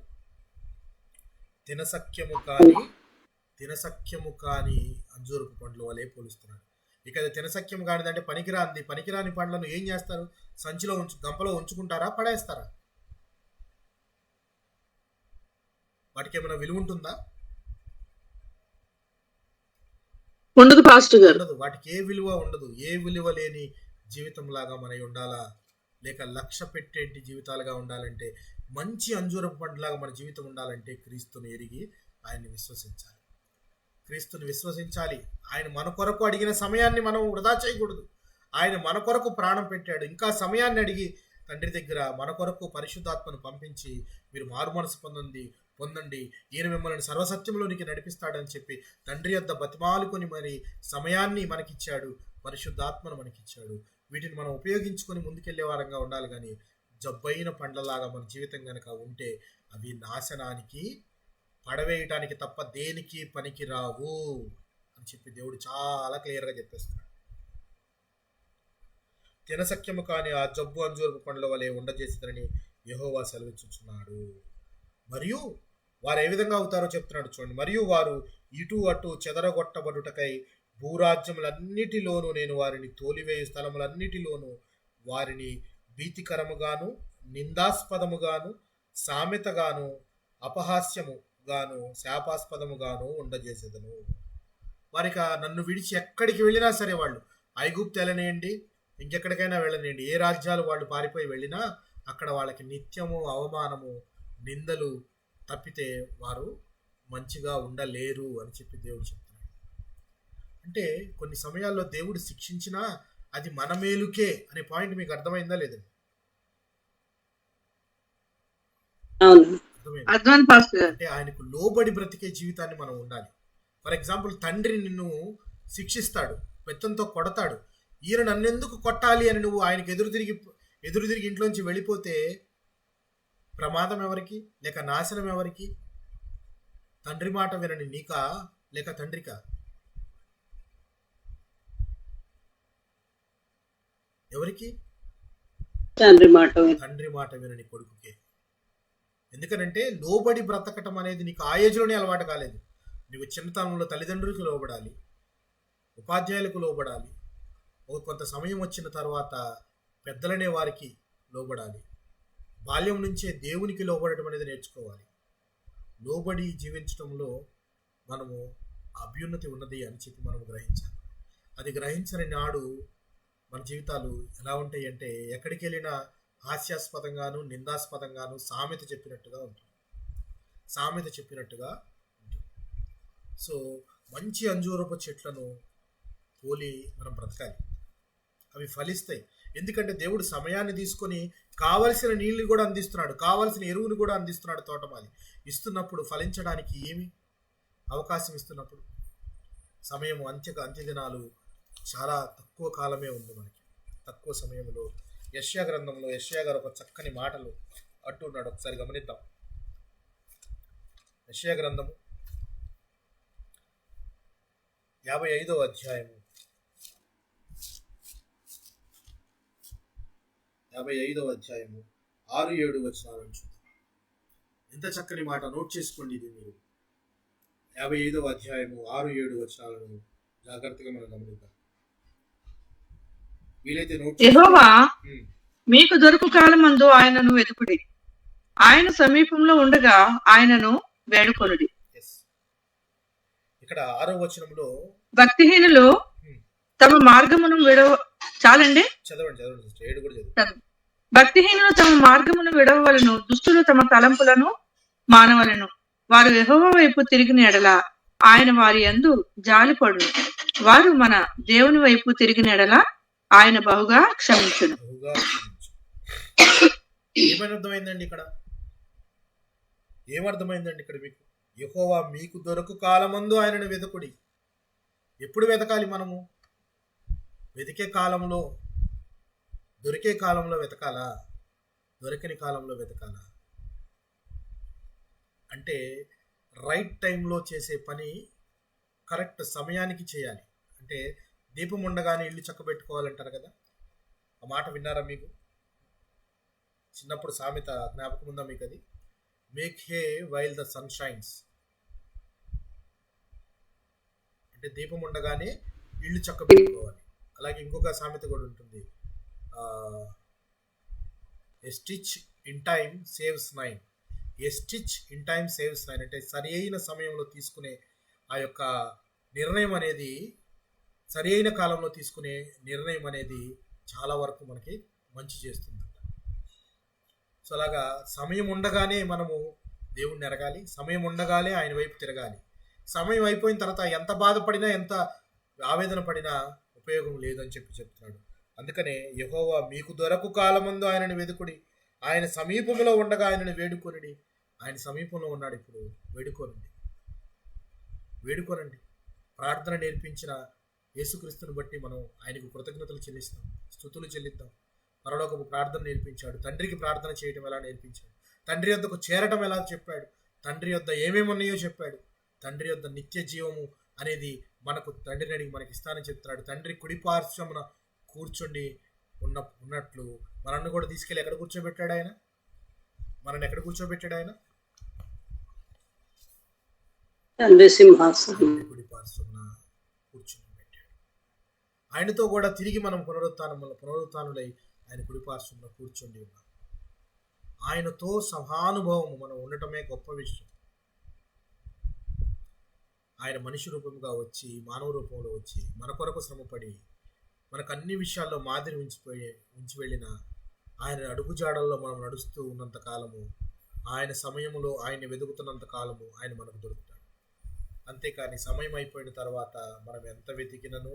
తినసఖ్యము కాని అంజూరపు పండ్ల వలె పోలుస్తున్నాడు. ఇక అది తినసఖ్యం కానిదంటే పనికిరాని పండ్లను ఏం చేస్తారు? సంచిలో గంపలో ఉంచుకుంటారా, పడేస్తారా? వాటికి ఏమైనా విలువ ఉంటుందా? ఉండదు పాస్టర్ గారు. వాటికి ఏ విలువ ఉండదు. ఏ విలువ లేని జీవితం లాగా మనకి ఉండాలా, లేక లక్ష్య పెట్టేటి జీవితాలుగా ఉండాలంటే, మంచి అంజూరపు పండులాగా మన జీవితం ఉండాలంటే క్రీస్తుని ఎరిగి ఆయన్ని విశ్వసించాలి. ఆయన మన కొరకు అడిగిన సమయాన్ని మనం వృధా చేయకూడదు. ఆయన మన కొరకు ప్రాణం పెట్టాడు. ఇంకా సమయాన్ని అడిగి తండ్రి దగ్గర మన కొరకు పరిశుద్ధాత్మను పంపించి మీరు మారు మనసు పొందండి, ఈయన మిమ్మల్ని సర్వసత్యంలోనికి నడిపిస్తాడని చెప్పి తండ్రి యొద్ద బతిమాలుకొని మరి సమయాన్ని మనకిచ్చాడు, పరిశుద్ధాత్మను మనకిచ్చాడు. వీటిని మనం ఉపయోగించుకొని ముందుకెళ్లే వారంగా ఉండాలి. కానీ జబ్బైన పండ్లలాగా మన జీవితం కనుక ఉంటే అవి నాశనానికి పడవేయటానికి తప్ప దేనికి పనికి రావు అని చెప్పి దేవుడు చాలా క్లియర్గా చెప్పేస్తున్నాడు. తినసఖ్యము కాని ఆ జబ్బు అంజూరపు పండ్ల వలె ఉండజేసిందని యెహోవా సెలవిచ్చుచున్నాడు. మరియు వారు ఏ విధంగా అవుతారో చెప్తున్నాడు చూడండి. మరియు వారు ఇటు అటు చెదరగొట్టబడుటకై భూరాజ్యములన్నిటిలోనూ నేను వారిని తోలివేయు స్థలములన్నిటిలోనూ వారిని భీతికరముగాను నిందాస్పదముగాను సామెతగాను అపహాస్యముగాను శాపాస్పదముగాను ఉండజేసేదను. వారికి నన్ను విడిచి ఎక్కడికి వెళ్ళినా సరే, వాళ్ళు ఐగుప్తు వెళ్ళనియండి, ఇంకెక్కడికైనా వెళ్ళనియండి, ఏ రాజ్యాలు వాళ్ళు పారిపోయి వెళ్ళినా అక్కడ వాళ్ళకి నిత్యము అవమానము నిందలు తప్పితే వారు మంచిగా ఉండలేరు అని చెప్పి దేవుడు చెప్తున్నాడు. అంటే కొన్ని సమయాల్లో దేవుడు శిక్షించినా అది మన మేలుకే అనే పాయింట్ మీకు అర్థమైందా లేదండి? అర్థమైంది. అంటే ఆయనకు లోబడి బ్రతికే జీవితాన్ని మనం ఉండాలి. ఫర్ ఎగ్జాంపుల్, తండ్రి నిన్ను శిక్షిస్తాడు, బెత్తంతో కొడతాడు. ఈయన నన్నెందుకు కొట్టాలి అని నువ్వు ఆయనకు ఎదురు తిరిగి ఇంట్లోంచి వెళ్ళిపోతే ప్రమాదం ఎవరికి, లేక నాశనం ఎవరికి? తండ్రి మాట వినని నీకా, లేక తండ్రికా? ఎవరికి? తండ్రి మాట వినని కొడుకుకే. ఎందుకనంటే లోబడి బ్రతకటం అనేది నీకు ఆ ఏజ్లోనే అలవాటు కాలేదు. నువ్వు చిన్నతనంలో తల్లిదండ్రులకు లోబడాలి, ఉపాధ్యాయులకు లోబడాలి, కొంత సమయం వచ్చిన తర్వాత పెద్దలనే వారికి లోబడాలి. బాల్యం నుంచే దేవునికి లోబడటం అనేది నేర్చుకోవాలి. లోబడి జీవించడంలో మనము అభ్యున్నతి ఉన్నది అని చెప్పి మనం గ్రహించాలి. అది గ్రహించని నాడు మన జీవితాలు ఎలా ఉంటాయి అంటే ఎక్కడికి వెళ్ళినా హాస్యాస్పదంగాను నిందాస్పదంగాను సామెత చెప్పినట్టుగా ఉంటుంది. సో మంచి అంజూరపు చెట్లను పోలి మనం బ్రతకాలి. అవి ఫలిస్తాయి. ఎందుకంటే దేవుడు సమయాన్ని తీసుకొని కావలసిన నీళ్లు కూడా అందిస్తున్నాడు, కావలసిన ఎరువును కూడా అందిస్తున్నాడు. తోటమాలి ఇస్తున్నప్పుడు ఫలించడానికి ఏమి అవకాశం ఇస్తున్నప్పుడు సమయం అంత్య దినాలు చాలా తక్కువ కాలమే ఉంది మనకి. తక్కువ సమయంలో యెషయా గ్రంథంలో యెషయా గారు ఒక చక్కని మాటలు అంటున్నాడు. ఒకసారి గమనిద్దాం. యెషయా గ్రంథము 55వ అధ్యాయము 6-7 వచనాలను చూద్దాం. ఎంత చక్కని మాట, నోట్ చేసుకోండి ఇది మీరు. 55వ అధ్యాయము 6-7 వచనాలను జాగ్రత్తగా మనం గమనిద్దాం. వీలైతే నోట్. యెహోవా మీకు దొరుకు కాలమందు ఆయనను వెతుకుడి, ఆయన సమీపంలో ఉండగా ఆయనను వేడుకొనుడి. ఇక్కడ 6వ వచనంలో భక్తిహీనులు తమ మార్గమును చాలండి, చదవండి. 7 కూడా చదవండి. భక్తిహీనులు తమ మార్గమును విడవవలను, దుష్టులు తమ తలంపులను మానవలను. వారు యెహోవా వైపు తిరిగిన ఎడల ఆయన వారి యందు జాలిపడును. వారు మన దేవుని వైపు తిరిగిన ఎడల ఆయన బహుగా క్షమించును. ఏమర్థమైందండి ఇక్కడ మీకు? యెహోవా మీకు దొరకు కాలమందు ఆయనను వెతుకుడి. ఎప్పుడు వెతకాలి మనము? వెతికే కాలంలో, దొరికే కాలంలో వెతకాలా, దొరకని కాలంలో వెతకాలా? అంటే రైట్ టైంలో చేసే పని కరెక్ట్ సమయానికి చేయాలి. అంటే దీపం ఉండగానే ఇల్లు చక్కబెట్టుకోవాలంటారు కదా, ఆ మాట విన్నారా మీకు? చిన్నప్పుడు సామెత జ్ఞాపకం ఉందా మీకు? అది make hay while the sun shines. అంటే దీపం ఉండగానే ఇల్లు చక్కబెట్టుకోవాలి. అలాగే ఇంకొక సామెత కూడా ఉంటుంది, a stitch in time saves 9. A stitch in time saves 9 అంటే సరి అయిన సమయంలో తీసుకునే ఆ యొక్క నిర్ణయం అనేది, సరి అయిన కాలంలో తీసుకునే నిర్ణయం అనేది చాలా వరకు మనకి మంచి చేస్తుంది. సో అలాగా సమయం ఉండగానే మనము దేవుణ్ణి ఎరగాలి, సమయం ఉండగానే ఆయన వైపు తిరగాలి. సమయం అయిపోయిన తర్వాత ఎంత బాధపడినా, ఎంత ఆవేదన పడినా ఉపయోగం లేదని చెప్తున్నాడు. అందుకనే యెహోవా మీకు దొరకు కాలమందు ఆయనను వెతుకుడి, ఆయన సమీపంలో ఉండగా ఆయనను వేడుకొనుడి. ఆయన సమీపంలో ఉన్నాడు ఇప్పుడు, వేడుకోనండి. ప్రార్థన నేర్పించిన యేసుక్రీస్తుని బట్టి మనం ఆయనకు కృతజ్ఞతలు చెల్లిస్తాం, స్తుతులు చెల్లిద్దాం. పరలోకపు ప్రార్థన నేర్పించాడు. తండ్రికి ప్రార్థన చేయటం ఎలా నేర్పించాడు. తండ్రి యొద్దకు చేరటం ఎలా చెప్పాడు. తండ్రి యొద్ద ఏమేమి ఉన్నాయో చెప్పాడు. తండ్రి యొద్ద నిత్య జీవము అనేది మనకు తండ్రిని అడిగి మనకి ఇస్తానని చెప్తున్నాడు. తండ్రి కుడిపార్శ్వమున కూర్చుండి ఉన్నట్లు మనల్ని కూడా తీసుకెళ్ళి ఎక్కడ కూర్చోబెట్టాడు ఆయన? మనల్ని ఎక్కడ కూర్చోబెట్టాడు ఆయన? తండ్రి సింహాసనం కుడిపార్శ్వమున కూర్చోబెట్టాడు. ఆయనతో కూడా తిరిగి మనం పునరుత్థానులై ఆయన కుడిపార్శ్వమున కూర్చుండి ఉన్నాం. ఆయనతో సహానుభవము మనం ఉండటమే గొప్ప విషయం. ఆయన మనిషి రూపంగా వచ్చి, మానవ రూపంలో వచ్చి మన కొరకు శ్రమపడి మనకు అన్ని విషయాల్లో మాదిరి ఉంచి వెళ్ళిన ఆయన అడుగుజాడల్లో మనం నడుస్తూ ఉన్నంత కాలము, ఆయన సమయంలో ఆయన్ని వెతుకుతున్నంత కాలము ఆయన మనకు దొరుకుతాడు. అంతేకాని సమయం అయిపోయిన తర్వాత మనం ఎంత వెతికినను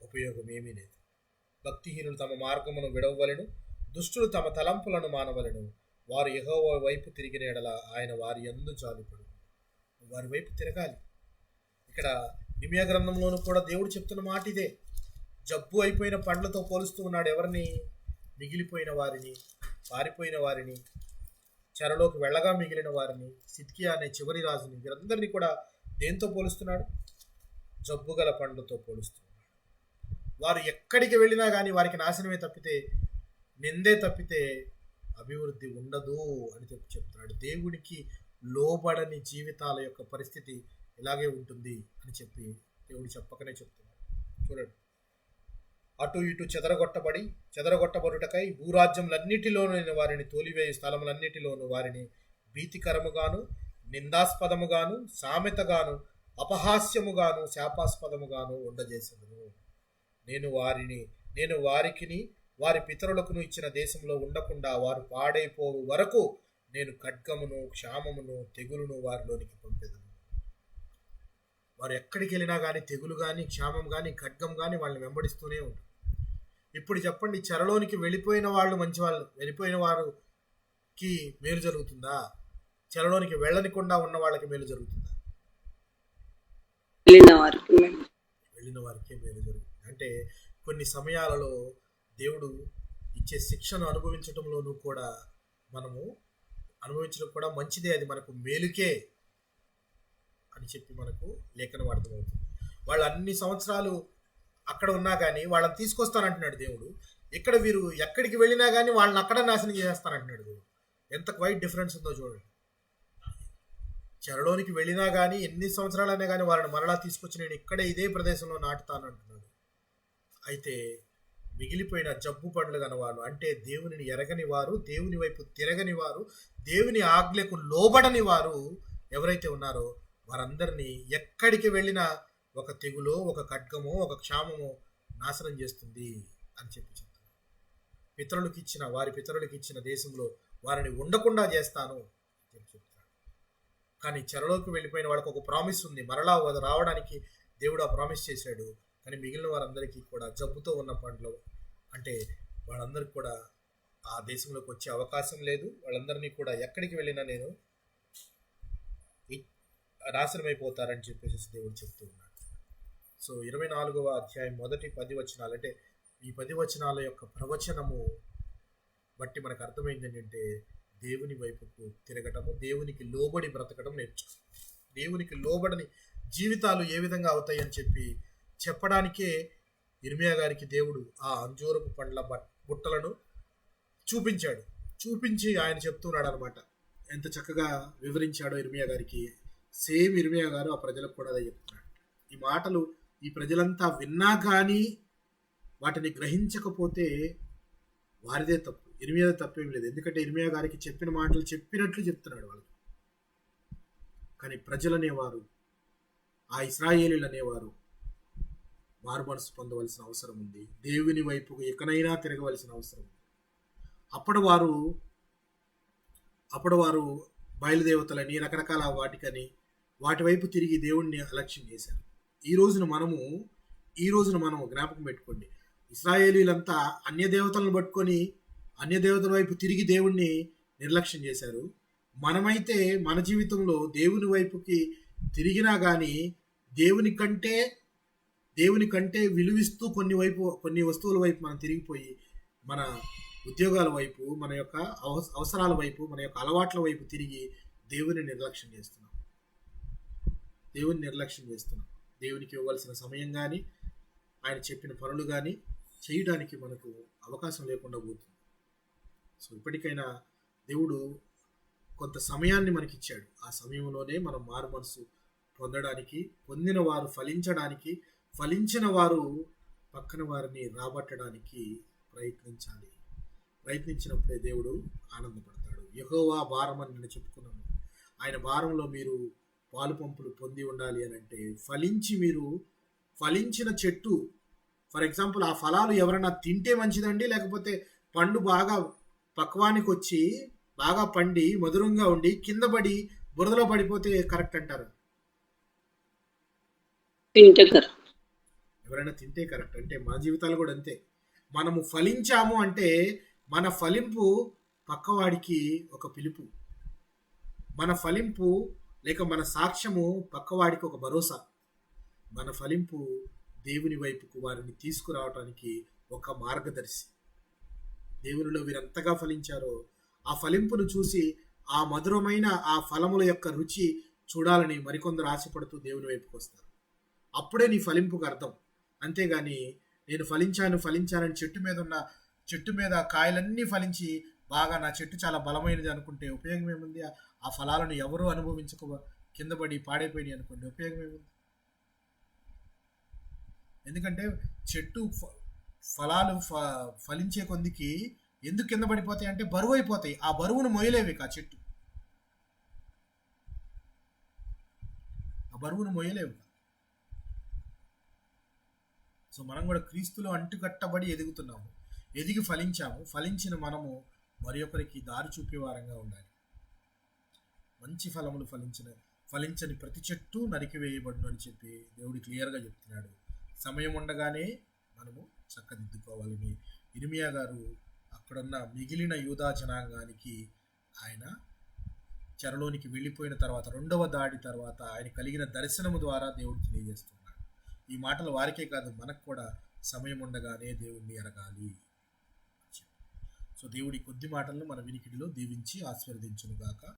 ఉపయోగం ఏమీ లేదు. భక్తిహీనులు తమ మార్గమును విడవవలెను, దుష్టులు తమ తలంపులను మానవలెను. వారు యెహోవా వైపు తిరిగిన ఎడల ఆయన వారి యందు జాలిపడు. వారి వైపు తిరగాలి. ఇక్కడ ఇర్మీయా గ్రంథంలోనూ కూడా దేవుడు చెప్తున్న మాట ఇదే. జబ్బు అయిపోయిన పండ్లతో పోలుస్తూ ఉన్నాడు. ఎవరిని? మిగిలిపోయిన వారిని, పారిపోయిన వారిని, చెరలోకి వెళ్ళగా మిగిలిన వారిని, సిద్కియా అనే చివరి రాజుని, వీరందరినీ కూడా దేంతో పోలుస్తున్నాడు? జబ్బు గల పండ్లతో పోలుస్తున్నాడు. వారు ఎక్కడికి వెళ్ళినా కానీ వారికి నాశనమే తప్పితే, నిందే తప్పితే అభివృద్ధి ఉండదు అని చెప్తున్నాడు. దేవునికి లోబడని జీవితాల యొక్క పరిస్థితి ఇలాగే ఉంటుంది అని చెప్పి దేవుడు చెప్పకనే చెప్తున్నాడు. చూడండి, అటు ఇటు చెదరగొట్టబడుటకై భూరాజ్యములన్నిటిలోని వారిని తోలివేయు స్థలములన్నిటిలోను వారిని భీతికరముగాను, నిందాస్పదముగాను, సామెతగాను, అపహాస్యముగాను, శాపాస్పదముగాను ఉండజేసెదను. నేను వారికిని వారి పితరులకును ఇచ్చిన దేశంలో ఉండకుండా వారు పాడైపోవు వరకు నేను ఖడ్గమును, క్షామమును, తెగులును వారిలోనికి పంపెదను. వారు ఎక్కడికి వెళ్ళినా కానీ తెగులు కానీ, క్షామం కానీ, ఖడ్గం కానీ వాళ్ళని వెంబడిస్తూనే ఉంటారు. ఇప్పుడు చెప్పండి, చెరలోనికి వెళ్ళిపోయిన వాళ్ళు మంచి వాళ్ళు, వెళ్ళిపోయిన వారికి మేలు జరుగుతుందా? చెరలోనికి వెళ్ళనికుండా ఉన్న వాళ్ళకి మేలు జరుగుతుందా? వెళ్ళిన వారికే మేలు జరుగుతుంది. అంటే కొన్ని సమయాలలో దేవుడు ఇచ్చే శిక్షను అనుభవించడంలోనూ కూడా మనము అనుభవించడం కూడా మంచిదే, అది మనకు మేలుకే అని చెప్పి మనకు లేఖనం అర్థమవుతుంది. వాళ్ళు అన్ని సంవత్సరాలు అక్కడ ఉన్నా కానీ వాళ్ళని తీసుకొస్తానంటున్నాడు దేవుడు. ఇక్కడ వీరు ఎక్కడికి వెళ్ళినా కానీ వాళ్ళని అక్కడ నాశనం చేస్తానంటున్నాడు దేవుడు. ఎంత క్వైట్ డిఫరెన్స్ ఉందో చూడండి. చెరలోనికి వెళ్ళినా కానీ ఎన్ని సంవత్సరాలైనా కానీ వాళ్ళని మరలా తీసుకొచ్చి నేను ఇక్కడే ఇదే ప్రదేశంలో నాటుతానంటున్నాడు. అయితే మిగిలిపోయిన జబ్బు పండ్లు గనవాళ్ళు, అంటే దేవునిని ఎరగని వారు, దేవుని వైపు తిరగని వారు, దేవుని ఆజ్ఞకు లోబడని వారు ఎవరైతే ఉన్నారో వారందరినీ ఎక్కడికి వెళ్ళినా ఒక తెగులో, ఒక ఖడ్గమో, ఒక క్షామమో నాశనం చేస్తుంది అని చెప్పి చెప్తాను. వారి పితరులకు ఇచ్చిన దేశంలో వారిని ఉండకుండా చేస్తాను అని చెప్తున్నాడు. కానీ చెరలోకి వెళ్ళిపోయిన వాళ్ళకి ఒక ప్రామిస్ ఉంది, మరలా రావడానికి దేవుడు ఆ ప్రామిస్ చేశాడు. కానీ మిగిలిన వారందరికీ కూడా జబ్బుతో ఉన్న పండ్లు, అంటే వాళ్ళందరికీ కూడా ఆ దేశంలోకి వచ్చే అవకాశం లేదు. వాళ్ళందరినీ కూడా ఎక్కడికి వెళ్ళినా నేను నాశనమైపోతారని చెప్పేసి దేవుడు చెప్తూ ఉన్నాడు. సో 24వ అధ్యాయం మొదటి 10 వచనాలు, అంటే ఈ 10 వచనాల యొక్క ప్రవచనము బట్టి మనకు అర్థమైంది ఏంటంటే దేవుని వైపుకు తిరగటము, దేవునికి లోబడి బ్రతకడం నేర్చుకో. దేవునికి లోబడని జీవితాలు ఏ విధంగా అవుతాయి అని చెప్పడానికే ఇర్మీయా గారికి దేవుడు ఆ అంజూరపు పండ్ల బుట్టలను చూపించి ఆయన చెప్తున్నాడు అనమాట. ఎంత చక్కగా వివరించాడో ఇర్మీయా గారికి. సేమ్ ఇర్మీయా గారు ఆ ప్రజలకు కూడా అదే చెప్తున్నాడు. ఈ మాటలు ఈ ప్రజలంతా విన్నా కానీ వాటిని గ్రహించకపోతే వారిదే తప్పు, ఇర్మీయా తప్పేం లేదు. ఎందుకంటే ఇర్మీయా గారికి చెప్పిన మాటలు చెప్పినట్లు చెప్తున్నాడు వాళ్ళకి. కానీ ప్రజలు అనేవారు, ఆ ఇశ్రాయేలీలు అనేవారు మారు మనసు పొందవలసిన అవసరం ఉంది. దేవుని వైపుకు ఎక్కడైనా తిరగవలసిన అవసరం ఉంది. అప్పుడు వారు బయలుదేవతలని, రకరకాల వాటి వైపు తిరిగి దేవుణ్ణి అలక్ష్యం చేశారు. ఈ రోజున మనము జ్ఞాపకం పెట్టుకోండి, ఇశ్రాయేలీలంతా అన్య దేవతలను పట్టుకొని అన్య దేవతల వైపు తిరిగి దేవుణ్ణి నిర్లక్ష్యం చేశారు. మనమైతే మన జీవితంలో దేవుని వైపుకి తిరిగినా కానీ దేవుని కంటే విలువిస్తూ కొన్ని వస్తువుల వైపు మనం తిరిగిపోయి మన ఉద్యోగాల వైపు, మన యొక్క అవసరాల వైపు, మన యొక్క అలవాట్ల వైపు తిరిగి దేవుని నిర్లక్ష్యం చేస్తున్నాం. దేవునికి ఇవ్వవలసిన సమయం కానీ, ఆయన చెప్పిన పనులు కానీ చేయడానికి మనకు అవకాశం లేకుండా పోతుంది. సో ఇప్పటికైనా దేవుడు కొంత సమయాన్ని మనకిచ్చాడు. ఆ సమయంలోనే మనం మారు మనసు పొందడానికి, పొందిన వారు ఫలించడానికి, ఫలించిన వారు పక్కన వారిని రాబట్టడానికి ప్రయత్నించాలి. ప్రయత్నించినప్పుడే దేవుడు ఆనందపడతాడు. యెహోవా భారం అని నేను చెప్పుకున్నాను. ఆయన భారంలో మీరు పాలు పంపులు పొంది ఉండాలి అని అంటే ఫలించి, మీరు ఫలించిన చెట్టు, ఫర్ ఎగ్జాంపుల్ ఆ ఫలాలు ఎవరైనా తింటే మంచిదండి, లేకపోతే పండు బాగా పక్వానికి వచ్చి బాగా పండి మధురంగా ఉండి కింద పడి బురదలో పడిపోతే కరెక్ట్ అంటారు? ఎవరైనా తింటే కరెక్ట్. అంటే మన జీవితాలు కూడా అంతే. మనము ఫలించాము అంటే మన ఫలింపు పక్కవాడికి ఒక పిలుపు, మన ఫలింపు లేక మన సాక్ష్యము పక్కవాడికి ఒక భరోసా, మన ఫలింపు దేవుని వైపుకు వారిని తీసుకురావడానికి ఒక మార్గదర్శి. దేవునిలో వీరంతగా ఫలించారో ఆ ఫలింపును చూసి ఆ మధురమైన ఆ ఫలముల యొక్క రుచి చూడాలని మరికొందరు ఆశపడుతూ దేవుని వైపుకు వస్తారు. అప్పుడే నీ ఫలింపుకు అర్థం. అంతేగాని నేను ఫలించానని చెట్టు మీద కాయలన్నీ ఫలించి బాగా నా చెట్టు చాలా బలమైనది అనుకుంటే ఉపయోగం ఏముంది? ఆ ఫలాలను ఎవరూ అనుభవించక కింద పడి పాడైపోయినాయి అనుకోండి, ఉపయోగం ఏముంది? ఎందుకంటే చెట్టు ఫలాలు ఫలించే కొందికి ఎందుకు కింద పడిపోతాయి అంటే బరువు అయిపోతాయి. ఆ బరువును మోయలేవి ఆ చెట్టు, ఆ బరువును మోయలేవు. సో మనం కూడా క్రీస్తులో అంటుకట్టబడి ఎదుగుతున్నాము, ఎదిగి ఫలించాము. ఫలించిన మనము మరి ఒకరికి దారి చూపే వారంగా ఉండాలి. మంచి ఫలములు ఫలించని ప్రతి చెట్టు నరికివేయబడును అని చెప్పి దేవుడు క్లియర్గా చెప్తున్నాడు. సమయం ఉండగానే మనము చక్కదిద్దుకోవాలని ఇర్మియా గారు అక్కడున్న మిగిలిన యూదా జనాంగానికి, ఆయన చెరలోనికి వెళ్ళిపోయిన తర్వాత, రెండవ దాడి తర్వాత ఆయన కలిగిన దర్శనము ద్వారా దేవుడు తెలియజేస్తున్నాడు. ఈ మాటలు వారికే కాదు, మనకు కూడా సమయం ఉండగానే దేవుణ్ణి ఎరగాలి. సో దేవుడి కొద్ది మాటలను మన వినికిడిలో దీవించి ఆశీర్వదించును గాక.